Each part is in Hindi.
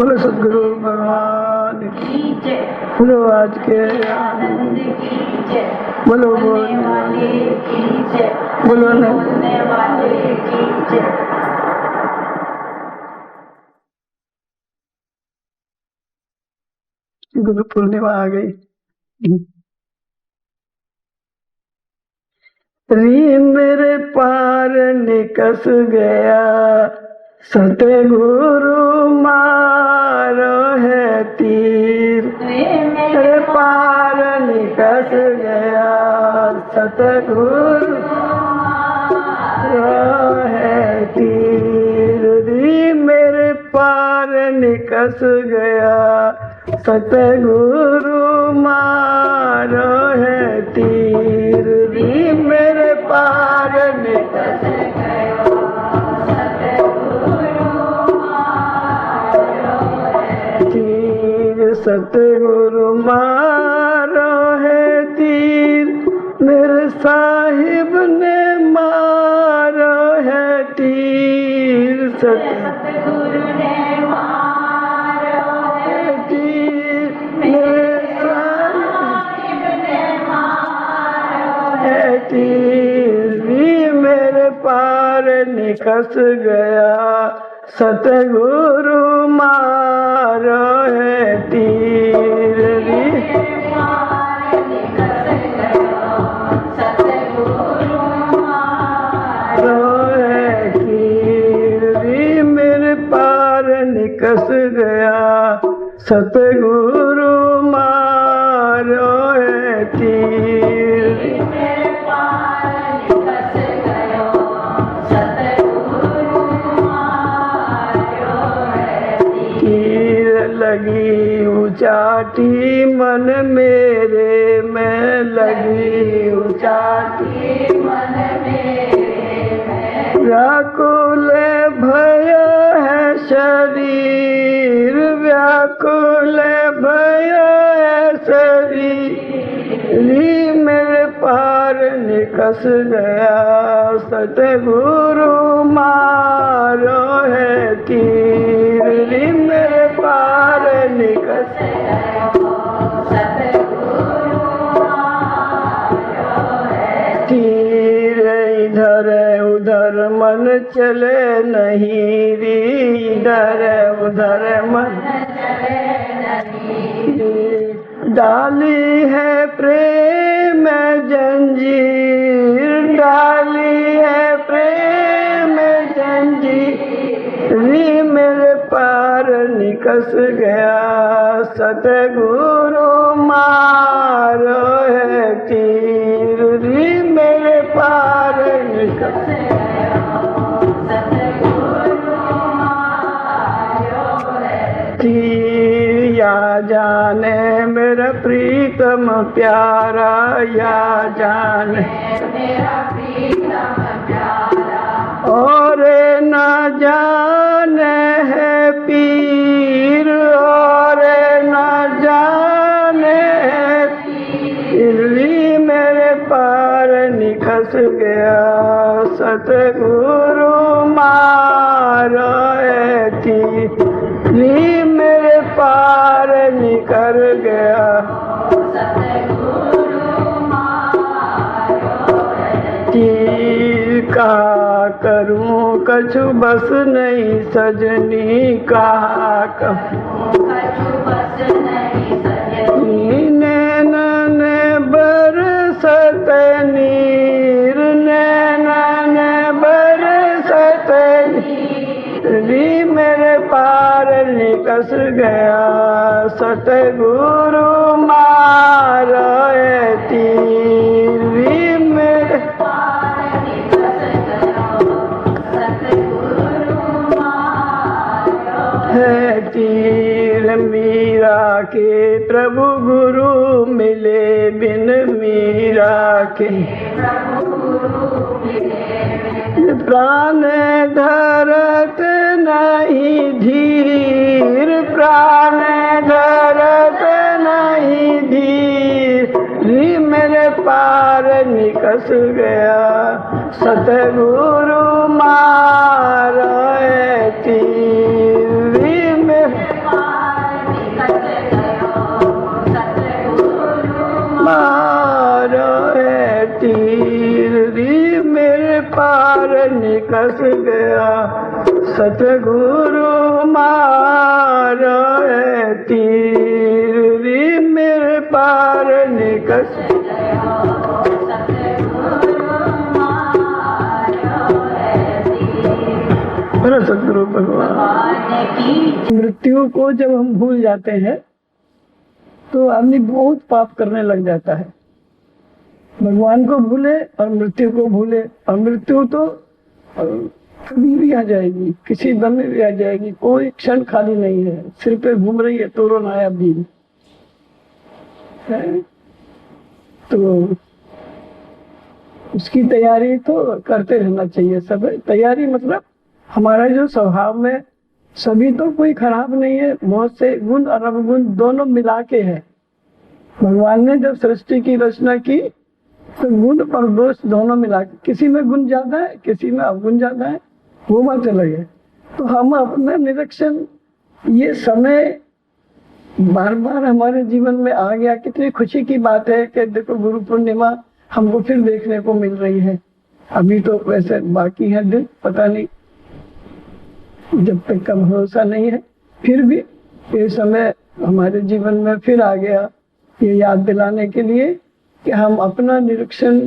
बोलो सदगुरु भगवान की जय। बोलो आज के आनंद की जय। बोलो बोलने वाले की जय। बोलो बोलने वाले की जय। गुरु पूर्णिमा आ गई। री मेरे पार निकस गया, सतगुरु मारो है तीर। मेरे पार निकस गया, सतगुरु मारो है तीर। री मेरे पार निकस गया, सतगुरु मारो है तीर। री मेरे पार निकस गया, सतगुरु मारो है तीर। सतगुरु मारो है तीर, मेरे साहिब ने मारो है तीर। सतगुरु ने मारो है तीर, मेरे साहिब ने मारो है तीर। री मेरे पार निकस गया, सतगुरु मारो है तीर। री पार निकस गया, सतगुरु मारो है तीर। री मेरे पार निकस गया, सतगुरु मारो है तीर। मेरे पार निकस गया, सतगुरु मारो है तीर। लगी उचाटी मन मेरे में, लगी उचाटी मन मेरे में। व्याकुल भय है शरीर, व्याकुल भय है शरीर। री मेरे पार निकस गया, सतगुरु मारो है तीर। री मेरे पार निकस गया, सतगुरु मारो है तीर। इधर उधर मन चले नहीं री, इधर उधर मन चले नहीं। डाली है प्रेम जंजीर, डाली है प्रेम जंजीर। री मेरे पार निकस गया, सतगुरु मारो है तीर। री मेरे पार निकस गया, सतगुरु मारो है तीर। या जाने मेरा प्रीतम प्यारा, या जाने मेरा प्रीतम प्यारा। और न जाने है पीर, और न जाने है पीर। री मेरे पार निकस गया, सतगुरु मारो है तीर। री मेरे पार निकल गया, सतगुरु मारो है तीर। कहा करूं कछु बस नहीं सजनी, कहा कछु बस नहीं सजनी। नैनन बरसत नीर, नैनन बरसत नीर। री मेरे पार निकस गया, सतगुरु मारो है तीर। री मेरे पार निकस गया, सतगुरु मारो है तीर। मीरा के प्रभु गुरु मिले बिन, मीरा के प्रभु गुरु मिले। प्राण धरत नहीं धीर, प्राण धरत नहीं धीर। री मेरे पार निकस गया, सतगुरु मारो है तीर। री मेरे सतगुरु मारो तीर री मेरे पार निकस सतगुरु भगवान। मृत्यु को जब हम भूल जाते हैं तो आदमी बहुत पाप करने लग जाता है। भगवान को भूले और मृत्यु को भूले, और मृत्यु तो कभी भी आ जाएगी, किसी दम में भी आ जाएगी, कोई क्षण खाली नहीं है, सिर पे घूम रही है तोरो नायाब दिन है। तो उसकी तैयारी तो करते रहना चाहिए सब। तैयारी मतलब हमारा जो स्वभाव में सभी तो कोई खराब नहीं है, बहुत से गुण और अवगुण दोनों मिला के है। भगवान ने जब सृष्टि की रचना की तो गुण और दोष दोनों मिला के, किसी में गुण ज्यादा है किसी में अवगुण ज्यादा है, वो बात अलग है। तो हम अपना निरीक्षण, ये समय बार बार हमारे जीवन में आ गया, कितनी खुशी की बात है कि देखो गुरु पूर्णिमा हमको फिर देखने को मिल रही है। अभी तो वैसे बाकी है दिन, पता नहीं जब तक का भरोसा नहीं है, फिर भी ये समय हमारे जीवन में फिर आ गया, ये याद दिलाने के लिए कि हम अपना निरीक्षण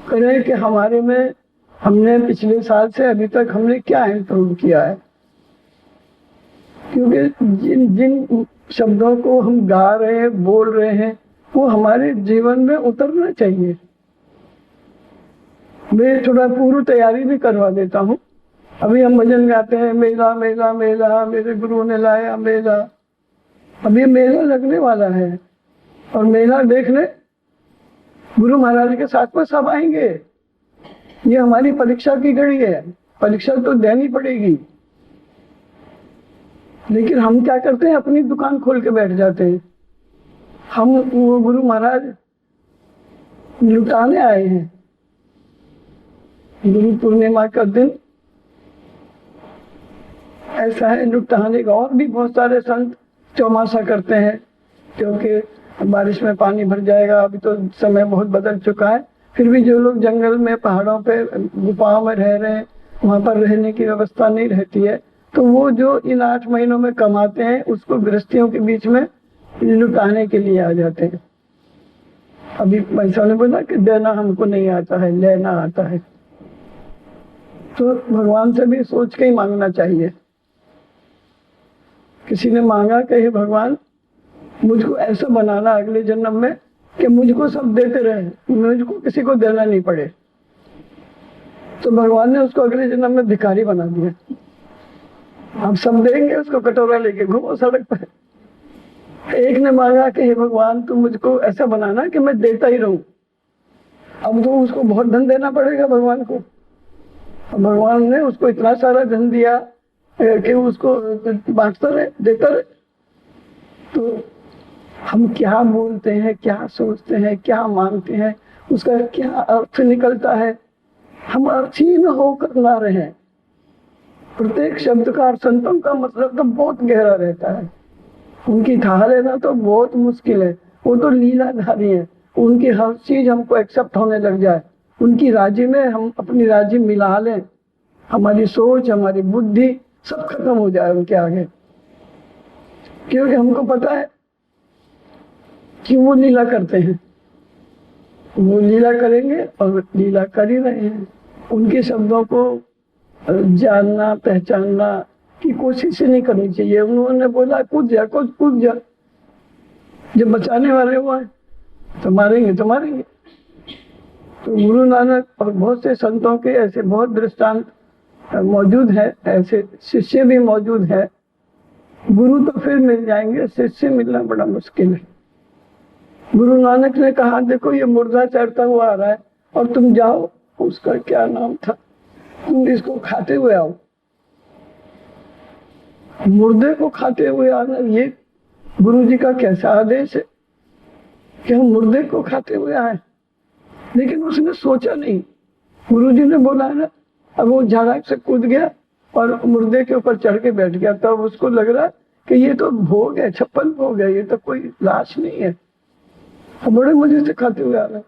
करें कि हमारे में हमने पिछले साल से अभी तक हमने क्या इम्प्रूव किया है। क्योंकि जिन जिन शब्दों को हम गा रहे हैं, बोल रहे हैं, वो हमारे जीवन में उतरना चाहिए। मैं थोड़ा पूर्व तैयारी भी करवा देता हूँ। अभी हम भजन गाते हैं, मेला मेला मेला मेरे गुरु ने लाया मेला। अभी मेला लगने वाला है और मेला देखने गुरु महाराज के साथ में सब आएंगे। ये हमारी परीक्षा की घड़ी है, परीक्षा तो देनी पड़ेगी। लेकिन हम क्या करते हैं, अपनी दुकान खोल के बैठ जाते हैं। हम वो गुरु महाराज लुटाने आए हैं। गुरु पूर्णिमा का दिन ऐसा है लुटाने का। और भी बहुत सारे संत चौमासा करते हैं, क्योंकि बारिश में पानी भर जाएगा। अभी तो समय बहुत बदल चुका है, फिर भी जो लोग जंगल में, पहाड़ों पे, गुफाओं में रह रहे हैं, वहाँ पर रहने की व्यवस्था नहीं रहती है, तो वो जो इन 8 महीनों में कमाते हैं उसको गृहस्थियों के बीच में लुटाने के लिए आ जाते हैं। अभी पैसा ने बोला कि देना हमको नहीं आता है, लेना आता है। तो भगवान से भी सोच के ही मांगना चाहिए। किसी ने मांगा कि हे भगवान, मुझको ऐसा बनाना अगले जन्म में कि मुझको सब देते रहे, मुझको किसी को देना नहीं पड़े। तो भगवान ने उसको अगले जन्म में भिखारी बना दिया। आप सब देंगे, उसको कटोरा लेके घूमो सड़क पर। एक ने मांगा कि हे भगवान, तुम मुझको ऐसा बनाना कि मैं देता ही रहूं। अब तो उसको बहुत धन देना पड़ेगा भगवान को। भगवान ने उसको इतना सारा धन दिया कि उसको बांटता रहे, देता रहे। तो हम क्या बोलते हैं, क्या सोचते हैं, क्या मांगते हैं, उसका क्या अर्थ निकलता है, हम अर्थहीन होकर ला रहे हैं। प्रत्येक शब्द का और संतों का मतलब तो बहुत गहरा रहता है। उनकी थाह लेना तो बहुत मुश्किल है। वो तो लीलाधारी है, उनकी हर चीज हमको एक्सेप्ट होने लग जाए, उनकी राजी में हम अपनी राजी मिला लें, हमारी सोच, हमारी बुद्धि सब खत्म हो जाए उनके आगे। क्योंकि हमको पता है कि वो लीला करते हैं, वो लीला करेंगे और लीला कर ही रहे हैं। उनके शब्दों को जानना, पहचानना की कोशिश ही नहीं करनी चाहिए। उन्होंने बोला कूद जा, कूद जा, जब बचाने वाले हुआ है तो मारेंगे तो मारेंगे। तो गुरु नानक और बहुत से संतों के ऐसे बहुत दृष्टांत मौजूद है, ऐसे शिष्य भी मौजूद है। गुरु तो फिर मिल जाएंगे, शिष्य मिलना बड़ा मुश्किल है। गुरु नानक ने कहा, देखो ये मुर्दा चढ़ता हुआ आ रहा है और तुम जाओ, उसका क्या नाम था, तुम इसको खाते हुए आओ। मुर्दे को खाते हुए आना, ये गुरु जी का कैसा आदेश है कि हम मुर्दे को खाते हुए आए। लेकिन उसने सोचा नहीं, गुरु जी ने बोला ना, अब वो झाड़क से कूद गया और मुर्दे के ऊपर चढ़ के बैठ गया। तब उसको लग रहा कि ये तो भोग है, 56 भोग है, ये तो कोई लाश नहीं है। बड़े मजे से खाते हुए आ रहा है।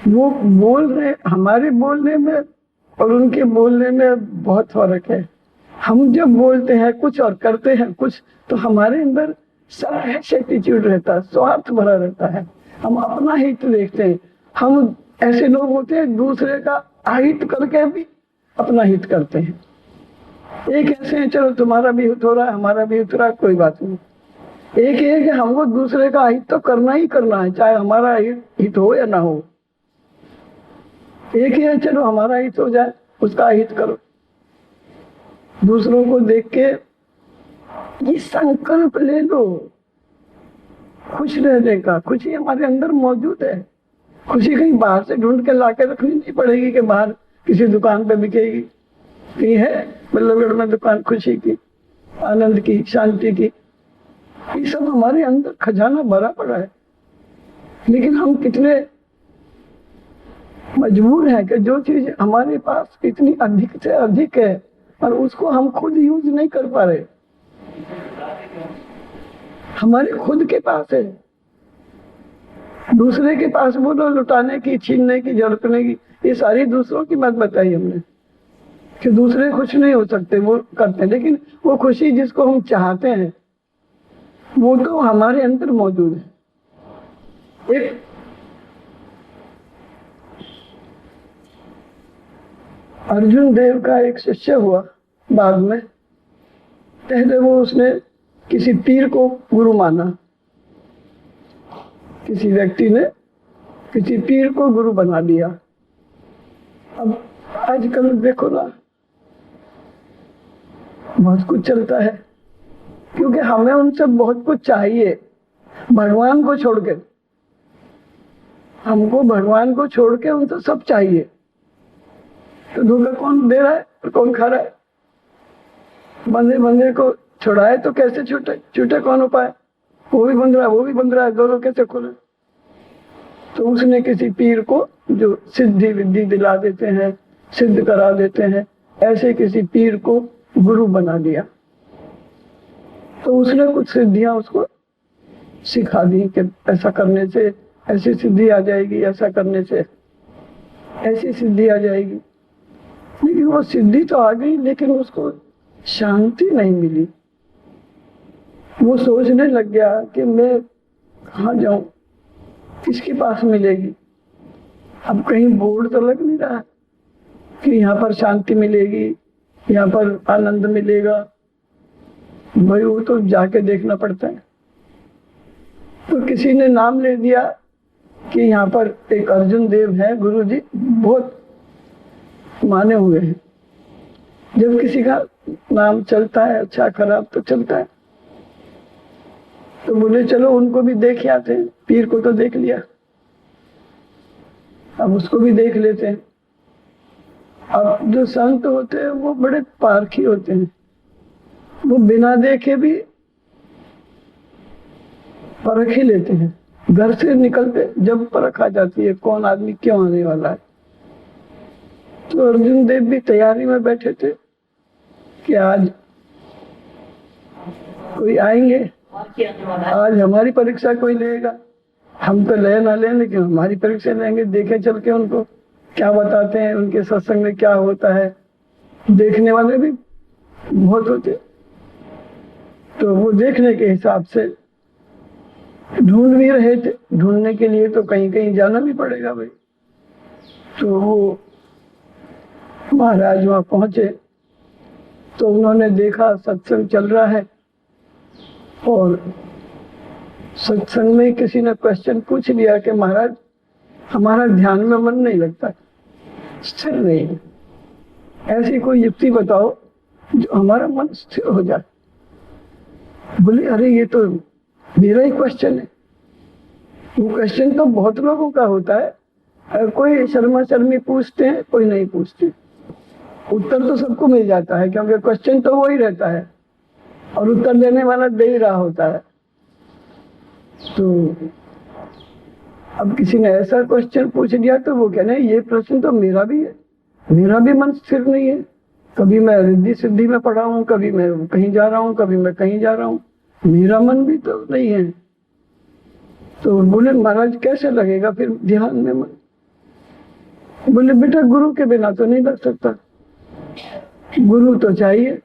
वो बोल रहे, हमारे बोलने में और उनके बोलने में बहुत फर्क है। हम जब बोलते हैं कुछ और करते हैं कुछ, तो हमारे अंदर सेल्फिश एटीट्यूड रहता है, स्वार्थ भरा रहता है, हम अपना हित देखते हैं। हम ऐसे लोग होते हैं दूसरे का अहित करके भी अपना हित करते हैं। एक ऐसे हैं, चलो तुम्हारा भी हित हो रहा है, हमारा भी हित हो रहा है, कोई बात नहीं। एक है कि हमको दूसरे का हित तो करना ही करना है, चाहे हमारा हित हो या ना हो। एक ही है, चलो हमारा हित हो जाए, उसका हित करो। दूसरों को देख के ये संकल्प ले लो खुश रहने का। खुशी हमारे अंदर मौजूद है। खुशी कहीं बाहर से ढूंढ के लाके रखनी नहीं पड़ेगी कि बाहर किसी दुकान पे बिकेगी। कहीं है बल्लभगढ़ में दुकान खुशी की, आनंद की, शांति की? ये सब हमारे अंदर खजाना भरा पड़ा है। लेकिन हम कितने मजबूर हैं कि जो चीज हमारे पास इतनी अधिक से अधिक है और उसको हम खुद यूज नहीं कर पा रहे। हमारे खुद के पास है, दूसरे के पास बोलो लुटाने की, छीनने की, झड़पने की। ये सारी दूसरों की बात बताई हमने कि दूसरे खुश नहीं हो सकते, वो करते हैं। लेकिन वो खुशी जिसको हम चाहते हैं वो तो हमारे अंदर मौजूद है। एक अर्जुन देव का एक शिष्य हुआ बाद में। पहले वो उसने किसी पीर को गुरु माना, किसी व्यक्ति ने किसी पीर को गुरु बना लिया। अब आजकल देखो ना, बहुत कुछ चलता है क्योंकि हमें उनसे बहुत कुछ चाहिए। भगवान को छोड़ के, हमको भगवान को छोड़ के उनसे सब चाहिए। तो धोखा कौन दे रहा है और कौन खा रहा है? बंदे बंदे को छुड़ाए तो कैसे छूटे? छूटे कौन उपाय? वो भी बंद रहा है, वो भी बंद रहा है, दोनों कैसे खुले? तो उसने किसी पीर को जो सिद्धि विद्धि दिला देते हैं, सिद्ध करा देते हैं, ऐसे किसी पीर को गुरु बना दिया। तो उसने कुछ सिद्धियां उसको सिखा दी कि ऐसा करने से ऐसी सिद्धि आ जाएगी, ऐसा करने से ऐसी सिद्धि आ जाएगी। लेकिन वो सिद्धि तो आ गई, लेकिन उसको शांति नहीं मिली। वो सोचने लग गया कि मैं कहाँ जाऊं, किसके पास मिलेगी? अब कहीं बोर्ड तो लग नहीं रहा कि यहाँ पर शांति मिलेगी, यहाँ पर आनंद मिलेगा। भाई वो तो जाके देखना पड़ता है। तो किसी ने नाम ले दिया कि यहाँ पर एक अर्जुन देव है, गुरु जी बहुत माने हुए हैं। जब किसी का नाम चलता है, अच्छा खराब तो चलता है, तो बोले चलो उनको भी देख आते हैं। पीर को तो देख लिया, अब उसको भी देख लेते हैं। अब जो संत होते हैं वो बड़े पारखी होते हैं, वो बिना देखे भी परख ही लेते हैं। घर से निकलते जब परख आ जाती है कौन आदमी क्यों आने वाला है। तो अर्जुन देव भी तैयारी में बैठे थे कि आज कोई आएंगे, आज हमारी परीक्षा कोई लेगा। हम तो ले ना लें, लेकिन हमारी परीक्षा लेंगे। देखे चल के उनको क्या बताते हैं, उनके सत्संग में क्या होता है। देखने वाले भी बहुत होते, तो वो देखने के हिसाब से ढूंढ भी रहे थे। ढूंढने के लिए तो कहीं कहीं जाना भी पड़ेगा भाई। तो वो महाराज वहां पहुंचे तो उन्होंने देखा सत्संग चल रहा है, और सत्संग में किसी ने क्वेश्चन पूछ लिया कि महाराज हमारा ध्यान में मन नहीं लगता, स्थिर नहीं है, ऐसी कोई युक्ति बताओ जो हमारा मन स्थिर हो जाए। बोले अरे ये तो मेरा ही क्वेश्चन है। वो क्वेश्चन तो बहुत लोगों का होता है, कोई शर्मा शर्मी पूछते हैं, कोई नहीं पूछते। उत्तर तो सबको मिल जाता है क्योंकि क्वेश्चन तो वही रहता है और उत्तर देने वाला दे ही रहा होता है। तो अब किसी ने ऐसा क्वेश्चन पूछ दिया तो वो कहने ये प्रश्न तो मेरा भी है, मेरा भी मन स्थिर नहीं है। कभी मैं रिद्धि सिद्धि में पड़ा हूँ, कभी मैं कहीं जा रहा हूँ, कभी मैं कहीं जा रहा हूँ, मेरा मन भी तो नहीं है। तो बोले महाराज कैसे लगेगा फिर ध्यान में मन? बोले बेटा गुरु के बिना तो नहीं लग सकता, गुरु तो चाहिए।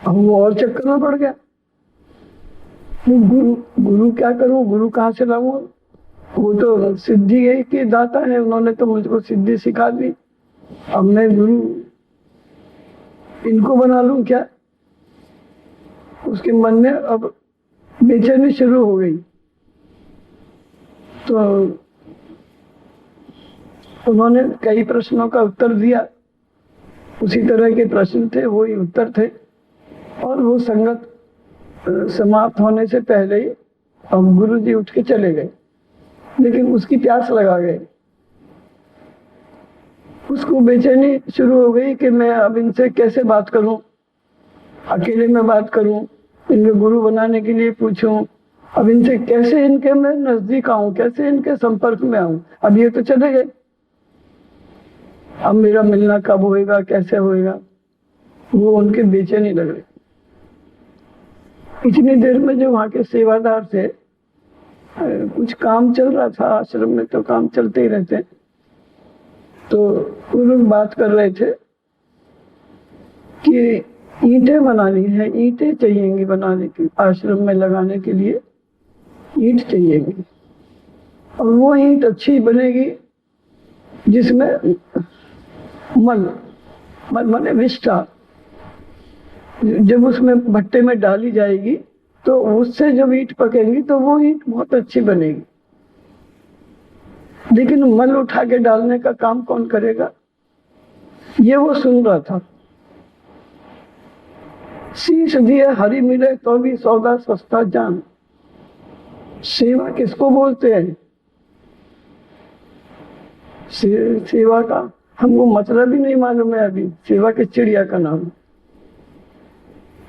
अब वो और चक्कर में पड़ गया, गुरु गुरु क्या करूं, गुरु कहाँ से लाऊं? वो तो सिद्धि है कि दाता है, उन्होंने तो मुझको सिद्धि सिखा दी, अब मैं गुरु इनको बना लूं क्या? उसके मन में अब बेचैनी शुरू हो गई। तो उन्होंने कई प्रश्नों का उत्तर दिया, उसी तरह के प्रश्न थे, वही उत्तर थे, और वो संगत समाप्त होने से पहले ही अब गुरु जी उठ के चले गए। लेकिन उसकी प्यास लगा गए, उसको बेचैनी शुरू हो गई कि मैं अब इनसे कैसे बात करूं, अकेले में बात करूं, इनको गुरु बनाने के लिए पूछूं, अब इनसे कैसे इनके मैं नजदीक आऊं, कैसे इनके संपर्क में आऊं। अब ये तो चले गए, अब मेरा मिलना कब होएगा, कैसे होएगा, वो उनके बेचैनी लग रही। इतनी देर में जो वहां के सेवादार थे, कुछ काम चल रहा था आश्रम में, तो काम चलते ही रहते, तो वो लोग बात कर रहे थे कि ईंटें बनानी है, ईंटें चाहिएंगी बनाने की, आश्रम में लगाने के लिए ईंट चाहिएगी, और वो ईंट अच्छी बनेगी जिसमें मल माने विष्ठा, जब उसमें भट्टे में डाली जाएगी तो उससे जब ईंट पकेंगी तो वो ईंट बहुत अच्छी बनेगी। लेकिन मल उठा के डालने का काम कौन करेगा? ये वो सुन रहा था। शीश दिए हरी मिले तो भी सौदा सस्ता जान। सेवा किसको बोलते हैं? सेवा का हमको मतलब ही नहीं मालूम है अभी, सेवा के चिड़िया का नाम।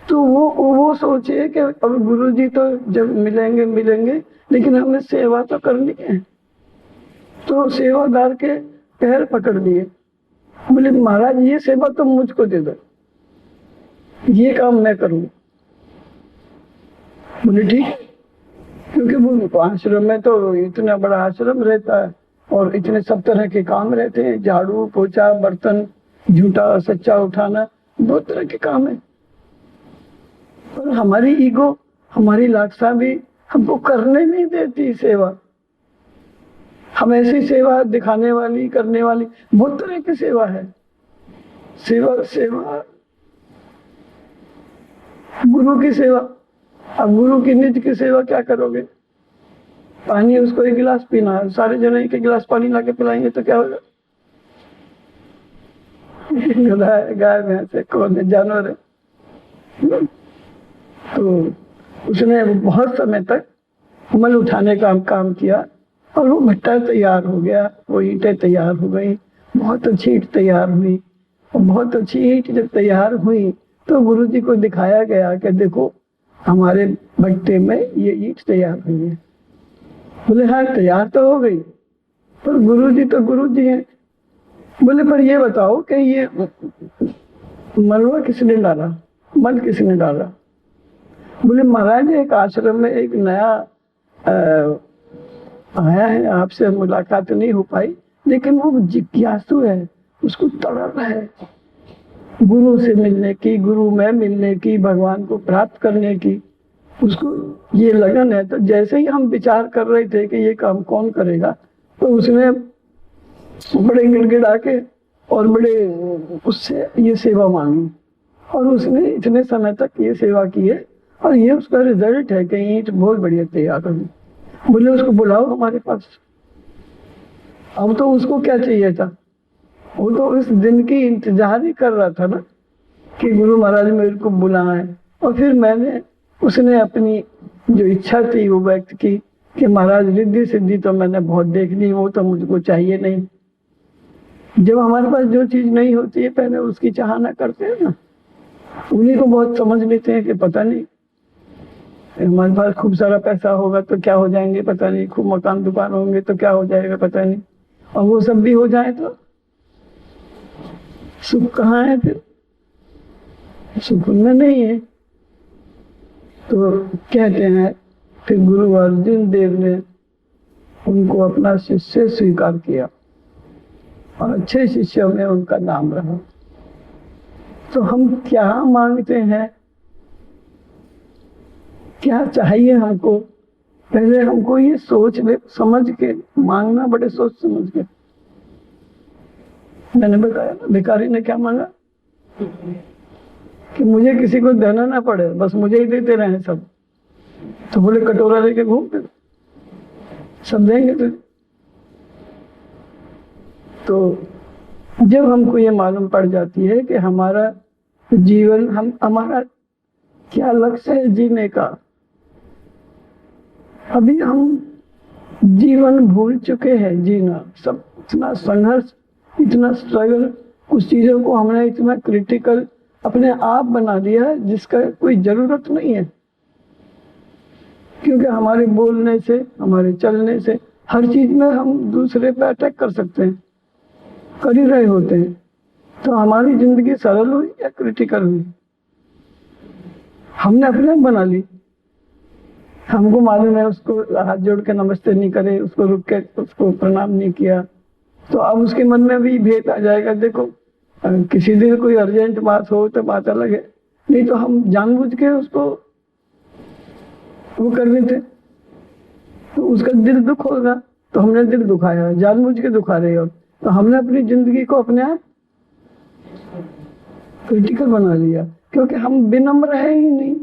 तो वो सोचे कि अब गुरुजी तो जब मिलेंगे, लेकिन हमें सेवा तो करनी है। तो सेवादार के पैर पकड़ दिए, बोले महाराज ये सेवा तो मुझको दे दो, ये काम मैं करूँ। बोले ठीक, क्योंकि वो आश्रम में तो इतना बड़ा आश्रम रहता है और इतने सब तरह के काम रहते हैं, झाड़ू पोछा बर्तन झूठा सच्चा उठाना, बहुत तरह के काम है। और हमारी ईगो, हमारी लालसा भी हमको करने नहीं देती सेवा। हम ऐसी सेवा दिखाने वाली, करने वाली, बहुत तरह की सेवा है। सेवा गुरु की सेवा। अब गुरु की निज की सेवा क्या करोगे? पानी उसको एक गिलास पीना है, सारे जने एक गिलास पानी ला के पिलाएंगे तो क्या होगा? गाय भैंस कौन है, जानवर है। तो उसने बहुत समय तक मल उठाने का काम किया और वो भट्टा तैयार हो गया, वो ईंटें तैयार हो गई, बहुत अच्छी ईंट तैयार हुई। और बहुत अच्छी ईंट जब तैयार हुई तो गुरुजी को दिखाया गया कि देखो हमारे भट्टे में ये ईंट तैयार हुई है। बोले हाँ तैयार तो हो गई, पर गुरुजी तो गुरुजी हैं। बोले पर ये बताओ कि ये मलवा किसने डाला, मल किसने डाला? बोले महाराज एक आश्रम में एक नया आया है, आपसे मुलाकात नहीं हो पाई, लेकिन वो जिज्ञासु है, उसको तड़प है गुरु से मिलने की, गुरु में मिलने की, भगवान को प्राप्त करने की, उसको ये लगन है। तो जैसे ही हम विचार कर रहे थे कि ये काम कौन करेगा, तो उसने बड़े गिड़गिड़ा के और बड़े उससे ये सेवा मांगी, और उसने इतने समय तक ये सेवा की है, और ये उसका रिजल्ट है कि ईंट बहुत बढ़िया तैयार होगी। बोले उसको बुलाओ हमारे पास। अब तो उसको क्या चाहिए था, वो तो उस दिन की इंतजार ही कर रहा था ना कि गुरु महाराज मेरे को बुलाएं। और फिर मैंने, उसने अपनी जो इच्छा थी वो व्यक्त की कि महाराज रिद्धि सिद्धि तो मैंने बहुत देख ली, वो तो मुझको चाहिए नहीं। जब हमारे पास जो चीज नहीं होती है पहले उसकी चाहना करते हैं ना, उन्हीं को बहुत समझ लेते हैं कि पता नहीं हमारे पास खूब सारा पैसा होगा तो क्या हो जाएंगे पता नहीं, खूब मकान दुकान होंगे तो क्या हो जाएगा पता नहीं, और वो सब भी हो जाए तो सुख कहाँ है? फिर सुख उनमें नहीं है। तो कहते हैं फिर गुरु अर्जुन देव ने उनको अपना शिष्य स्वीकार किया। और अच्छे शिष्यों में उनका नाम रहा। तो हम क्या मांगते हैं, क्या चाहिए हमको, पहले हमको ये सोच ले, समझ के मांगना, बड़े सोच समझ के। मैंने बताया ना, भिखारी ने क्या मांगा कि मुझे किसी को देना ना पड़े, बस मुझे ही देते रहे सब। तो बोले कटोरा लेके घूमते, सब देंगे तो जब हमको ये मालूम पड़ जाती है कि हमारा जीवन, हमारा क्या लक्ष्य है जीने का, अभी हम जीवन भूल चुके हैं जीना। सब इतना संघर्ष, इतना स्ट्रगल, कुछ चीजों को हमने इतना क्रिटिकल अपने आप बना दिया है जिसका कोई जरूरत नहीं है। क्योंकि हमारे बोलने से, हमारे चलने से, हर चीज में हम दूसरे पे अटैक कर सकते हैं, कर ही रहे होते हैं। तो हमारी जिंदगी सरल हुई या क्रिटिकल हुई, हमने अपने बना ली। हमको मालूम है उसको हाथ जोड़ के नमस्ते नहीं करे, उसको रुक के उसको प्रणाम नहीं किया, तो अब उसके मन में भी भेद आ जाएगा। देखो किसी दिन कोई अर्जेंट बात हो तो बात अलग है, नहीं तो हम जानबूझ के उसको वो कर देते, तो उसका दिल दुख होगा, तो हमने दिल दुखाया, जानबूझ के दुखा रहे हो। तो हमने अपनी जिंदगी को अपने आप क्रिटिकल बना लिया, क्योंकि हम विनम्र है ही नहीं।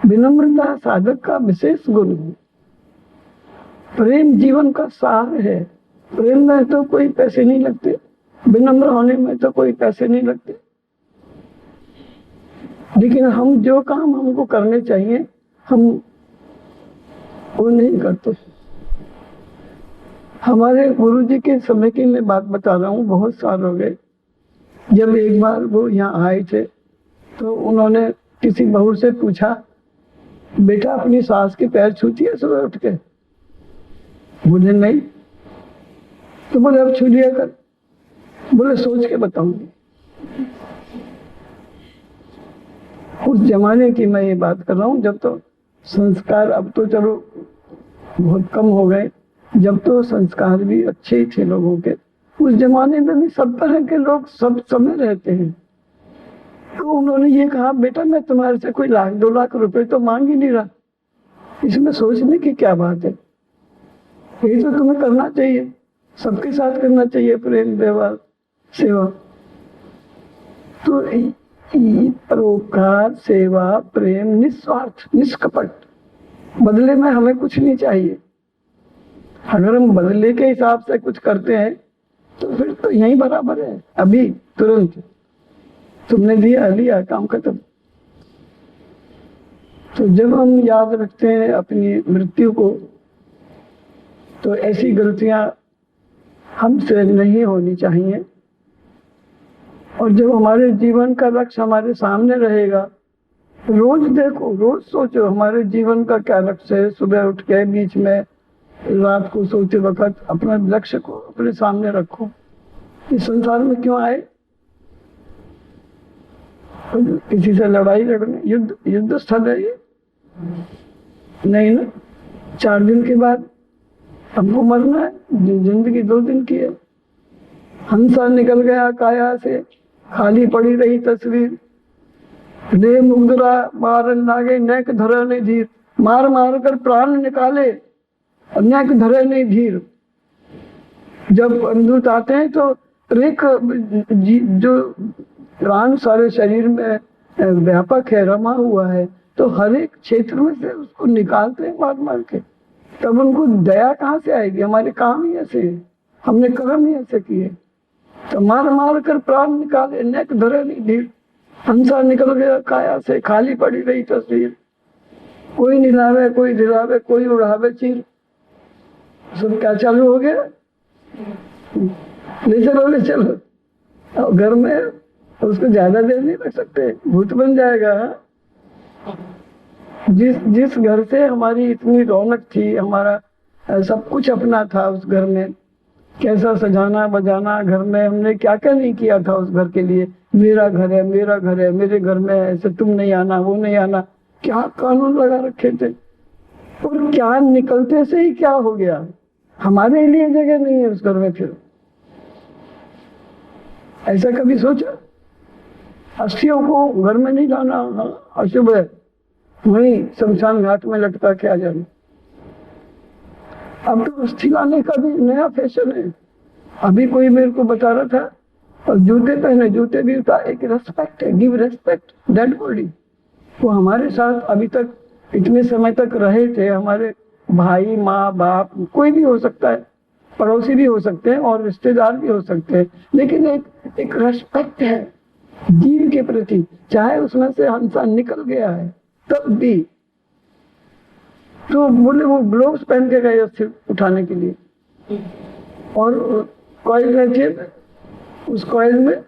विनम्रता साधक का विशेष गुण है। प्रेम जीवन का सार है। प्रेम में तो कोई पैसे नहीं लगते, विनम्र होने में तो कोई पैसे नहीं लगते। लेकिन हम जो काम हमको करने चाहिए हम वो नहीं करते। हमारे गुरुजी के समय की मैं बात बता रहा हूँ, बहुत साल हो गए। जब एक बार वो यहाँ आए थे तो उन्होंने किसी बहू से पूछा, बेटा अपनी सास के पैर छूती है सुबह उठ के? बोले नहीं। तो बोले अब छू लिया कर। बोले सोच के बताऊंगी। उस जमाने की मैं ये बात कर रहा हूँ जब तो संस्कार, अब तो चलो बहुत कम हो गए, जब तो संस्कार भी अच्छे ही थे लोगों के। उस जमाने में भी सब तरह के लोग सब समय रहते हैं। तो उन्होंने ये कहा, बेटा मैं तुम्हारे से कोई 1-2 लाख रुपए तो मांग ही नहीं रहा, इसमें सोचने की क्या बात है, यही तो तुम्हें करना चाहिए, सबके साथ करना चाहिए प्रेम, व्यवहार, सेवा। तो परोपकार, सेवा, प्रेम, निस्वार्थ, निष्कपट, बदले में हमें कुछ नहीं चाहिए। अगर हम बदले के हिसाब से कुछ करते हैं तो फिर तो यही बराबर है, अभी तुरंत तुमने दिया, लिया, काम खत्म। तो जब हम याद रखते हैं अपनी मृत्यु को, तो ऐसी गलतियां हमसे नहीं होनी चाहिए। और जब हमारे जीवन का लक्ष्य हमारे सामने रहेगा, रोज देखो, रोज सोचो हमारे जीवन का क्या लक्ष्य है। सुबह उठ के, बीच में, रात को सोते वक्त अपना लक्ष्य को अपने सामने रखो। इस संसार में क्यों आए? किसी से लड़ाई लड़ने, युद्ध स्थल है ये नहीं ना। 4 दिन के बाद हमको मरना है, जिंदगी 2 दिन की है। हंसा निकल गया काया से, खाली पड़ी रही तस्वीर। ने मुगदरा मारन लागे, नेक धरे नहीं धीर, मार मार कर प्राण निकाले, नेक धरे नहीं धीर। जब अमृत आते हैं तो एक जो प्राण सारे शरीर में व्यापक है, रमा हुआ है, तो हर एक क्षेत्र में से उसको निकालते हैं मार मार के। तब उनको दया कहाँ से आएगी? हमारे काम ही ऐसे है, हमने कर्म ही ऐसे किए। तो मार मार कर प्राण निकाले, नेक धरे नहीं धीर। हंसा निकल गया काया से, खाली पड़ी रही तस्वीर। कोई निलावे, कोई दिलावे, कोई उड़ावे चीर। सब क्या चालू हो गया? ले चलो, ले चलो। घर में उसको ज्यादा देर नहीं रख सकते, भूत बन जाएगा। जिस घर से हमारी इतनी रौनक थी, हमारा सब कुछ अपना था, उस घर में कैसा सजाना बजाना, घर में हमने क्या क्या नहीं किया था उस घर के लिए। मेरा घर है, मेरा घर है, मेरे घर में ऐसे तुम नहीं आना, वो नहीं आना, क्या कानून लगा रखे थे। और क्या निकलते से ही क्या हो गया, हमारे लिए जगह नहीं है उस घर में। फिर ऐसा कभी सोचा? अस्थियों को घर में नहीं लाना, अशुभ है, वहीं शमशान घाट में लटका के आ जाना। अब तो अस्थि लाने का भी नया फैशन है। अभी कोई मेरे को बता रहा था, और जूते पहने, जूते भी उतार, एक रेस्पेक्ट है, गिव रेस्पेक्ट डेड बॉडी। वो हमारे साथ अभी तक इतने समय तक रहे थे, हमारे भाई, माँ, बाप, कोई भी हो सकता है, पड़ोसी भी हो सकते हैं और रिश्तेदार भी हो सकते हैं, लेकिन एक रेस्पेक्ट है जीव के प्रति, चाहे उसमें से इंसान निकल गया है तब भी। तो बोले वो ग्लोव्स पहन के गए अस्थि उठाने के लिए, और कॉइल रहती है, उस कॉइल में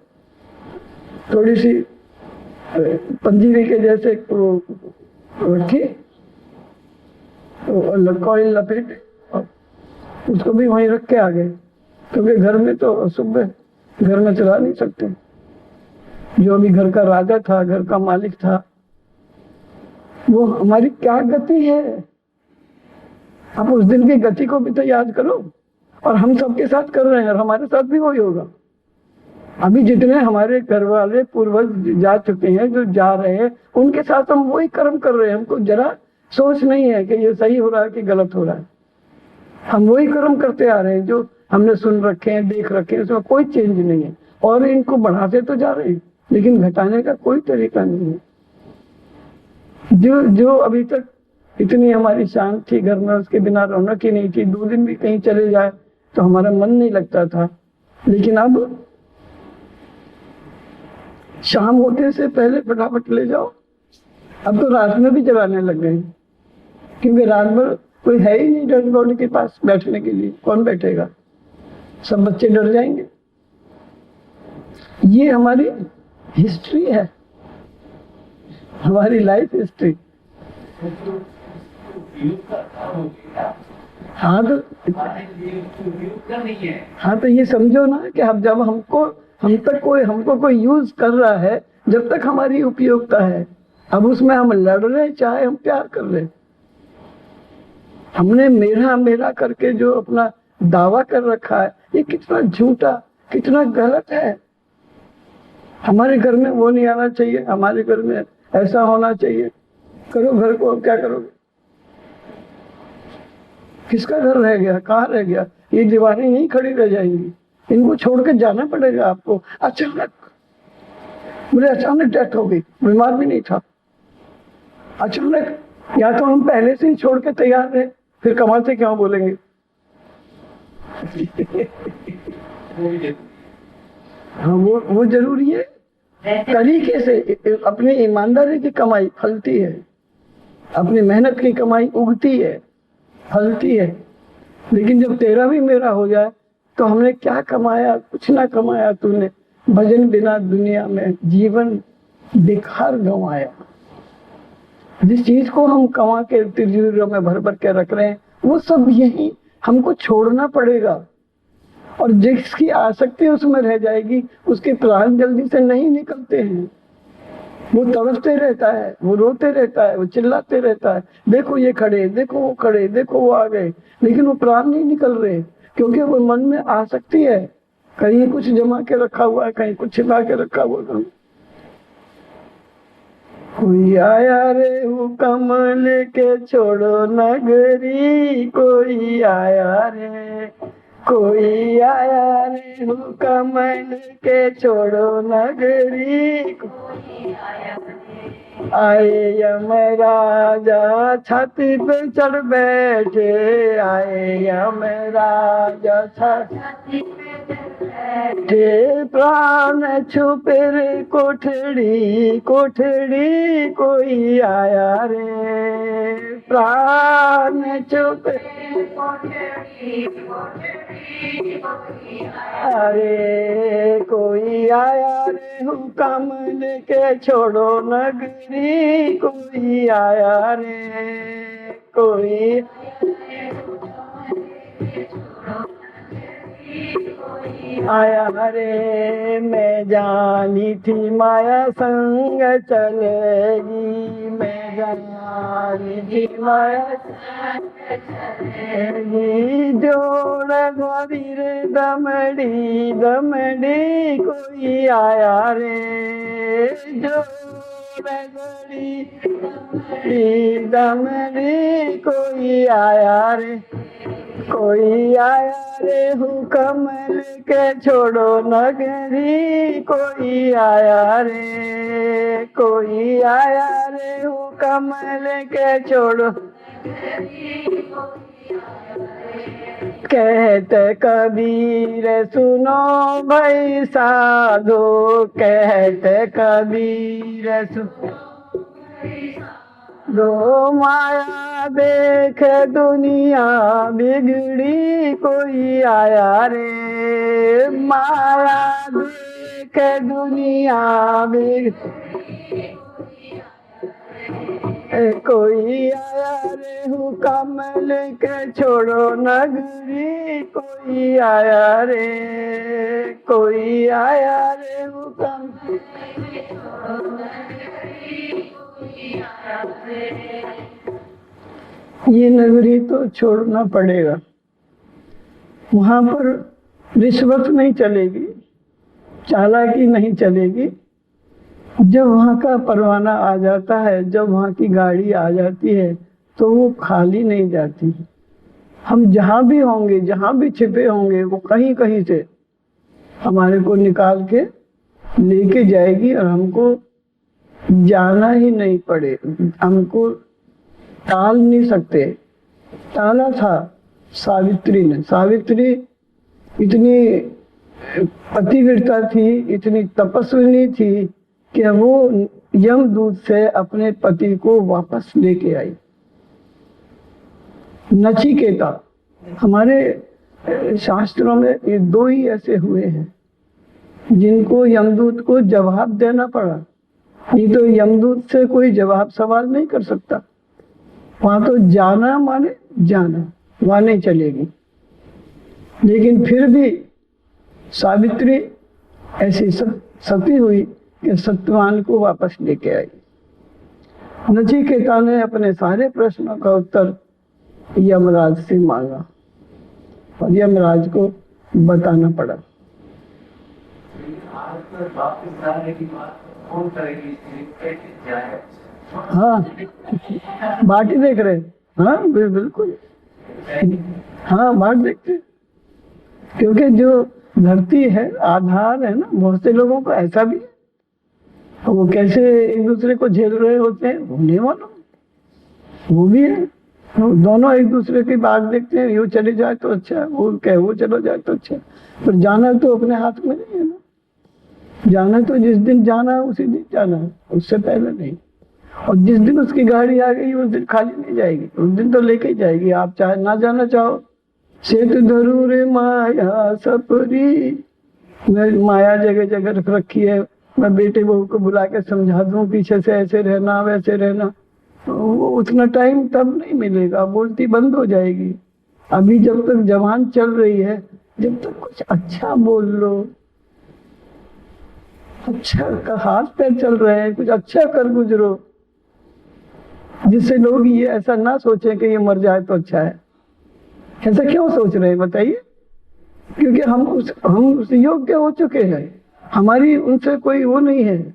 थोड़ी सी पंजीरी के जैसे रखी, कॉइल लपेटे, उसको भी वहीं रख के आ गए, क्योंकि घर में तो अशुभ है, घर में चला नहीं सकते। जो भी घर का राजा था, घर का मालिक था, वो हमारी क्या गति है, आप उस दिन की गति को भी तो याद करो। और हम सबके साथ कर रहे हैं, और हमारे साथ भी वही होगा। अभी जितने हमारे घर वाले पूर्वज जा चुके हैं, जो जा रहे हैं, उनके साथ हम वही कर्म कर रहे हैं। हमको जरा सोच नहीं है कि ये सही हो रहा है कि गलत हो रहा है। हम वही कर्म करते आ रहे हैं जो हमने सुन रखे हैं, देख रखे हैं, उसमें कोई चेंज नहीं है। और इनको बढ़ाते तो जा रहे हैं, लेकिन घटाने का कोई तरीका नहीं है। जो अभी तक इतनी हमारी शांत थी घर में, उसके बिना रौनक ही नहीं थी। 2 दिन भी कहीं चले जाए तो हमारा मन नहीं लगता था। लेकिन अब शाम होते से पहले फटाफट ले जाओ। अब तो रात में भी जलाने लग गए, क्योंकि रात भर कोई है ही नहीं डेड बॉडी के पास बैठने के लिए। कौन बैठेगा? सब बच्चे डर जाएंगे। ये हमारी हिस्ट्री है, हमारी लाइफ हिस्ट्री। हाँ तो ये समझो ना कि अब जब हमको कोई यूज कर रहा है, जब तक हमारी उपयोगिता है, अब उसमें हम लड़ रहे चाहे हम प्यार कर रहे। हमने मेरा करके जो अपना दावा कर रखा है, ये कितना झूठा, कितना गलत है। हमारे घर में वो नहीं आना चाहिए, हमारे घर में ऐसा होना चाहिए। करो घर को, अब क्या करोगे? किसका घर रह गया? कहाँ रह गया? ये दीवारें यहीं खड़ी रह जाएंगी, इनको छोड़ के जाना पड़ेगा आपको। अचानक मुझे अचानक डेथ हो गई, बीमार भी नहीं था, अचानक। या तो हम पहले से ही छोड़ के तैयार रहे, फिर कमाते क्यों बोलेंगे? हाँ, वो जरूरी है। तरीके से अपनी ईमानदारी की कमाई फलती है, अपनी मेहनत की कमाई उगती है, फलती है। लेकिन जब तेरा भी मेरा हो जाए तो हमने क्या कमाया? कुछ ना कमाया। तूने भजन बिना दुनिया में जीवन बेकार गंवाया। जिस चीज को हम कमा के तिजोरियों में भर भर के रख रहे हैं, वो सब यही हमको छोड़ना पड़ेगा। और जिसकी आसक्ति उसमें रह जाएगी, उसके प्राण जल्दी से नहीं निकलते हैं। वो तड़पते रहता है, वो रोते रहता है, वो चिल्लाते रहता है, देखो ये खड़े, देखो वो खड़े, देखो वो आ गए। लेकिन वो प्राण नहीं निकल रहे, क्योंकि वो मन में आसक्ति है। कहीं कुछ जमा के रखा हुआ है, कहीं कुछ छिपा के रखा हुआ है। कोई आया रे हुक्म लेके छोड़ो नगरी, कोई आया रे, कोई आया रे हुक्म लेके छोड़ो नगरी। आए यमराजा छाती पे चढ़ बैठे, आए यमराजा छाती पे बैठे। प्राण छुपे रे कोठड़ी, कोठड़ी कोई आया रे। प्राण छुपे कोठड़ी, कोठड़ी अरे कोई आया रे हुक्म लेके छोड़ो नगरी, कोई आया रे, कोई आया रे। मैं जानी थी माया संग चलेगी, मैं जानी माया जोड़ घड़ी रे दमड़ी दमड़ी कोई आया रे जोड़ घड़ी दमड़ी कोई आया रे कोई आया रे हुक्म लेके छोड़ो नगरी कोई आया रे कोई आया रे हुक्म लेके छोड़ो कहते कबीर सुनो भाई साधो कहते कबीर सुनो दो माया देख दुनिया बिगड़ी कोई आया रे माया देख दुनिया बिगड़ी कोई आया रे हुक्म लेके छोड़ो नगरी कोई आया रे कोई आया रे हुक्म ये नगरी तो छोड़ना पड़ेगा। वहां पर रिश्वत नहीं चलेगी, चालाकी नहीं चलेगी। जब वहाँ का परवाना आ जाता है, जब वहाँ की गाड़ी आ जाती है तो वो खाली नहीं जाती। हम जहाँ भी होंगे, जहाँ भी छिपे होंगे, वो कहीं कहीं से हमारे को निकाल के लेके जाएगी और हमको जाना ही नहीं पड़े। हमको टाल नहीं सकते। टाला था सावित्री ने। सावित्री इतनी पतिव्रता थी, इतनी तपस्विनी थी कि वो यमदूत से अपने पति को वापस लेके आई। नचिकेता, हमारे शास्त्रों में ये दो ही ऐसे हुए हैं जिनको यमदूत को जवाब देना पड़ा। ये तो यमदूत से कोई जवाब सवाल नहीं कर सकता। वहां तो जाना माने जाना, वहां नहीं चलेगी। लेकिन फिर भी सावित्री ऐसी सती हुई कि सत्यवान को वापस लेके आई। नचिकेता ने अपने सारे प्रश्नों का उत्तर यमराज से मांगा और यमराज को बताना पड़ा। हाँ, बाट ही देख रहे। हाँ बिल्कुल, हाँ बाट देखते। क्योंकि जो धरती है, आधार है ना, बहुत से लोगों को ऐसा भी है, वो कैसे एक दूसरे को झेल रहे होते हैं वो नहीं मालूम। वो भी है, दोनों एक दूसरे की बात देखते हैं। ये चले जाए तो अच्छा है, वो कहे वो चलो जाए तो अच्छा है। पर जाना तो अपने हाथ में नहीं है ना। जाना तो जिस दिन जाना है उसी दिन जाना है, उससे पहले नहीं। और जिस दिन उसकी गाड़ी आ गई उस दिन खाली नहीं जाएगी, उस दिन तो लेके ही जाएगी। आप चाहे ना जाना चाहो। सेत धरू रे माया सपरी, मैं माया जगह जगह रख रखी है। मैं बेटे बहू को बुला के समझा दूं पीछे से ऐसे रहना वैसे रहना, वो उतना टाइम तब नहीं मिलेगा, बोलती बंद हो जाएगी। अभी जब तक जवान चल रही है, जब तक कुछ अच्छा बोल लो, अच्छा हाथ पैर चल रहे हैं, कुछ अच्छा कर गुजरो, जिससे लोग ये ऐसा ना सोचे कि ये मर जाए तो अच्छा है। ऐसा क्यों सोच रहे हैं बताइए? क्योंकि हम उस योग्य हो चुके हैं। हमारी उनसे कोई वो नहीं है,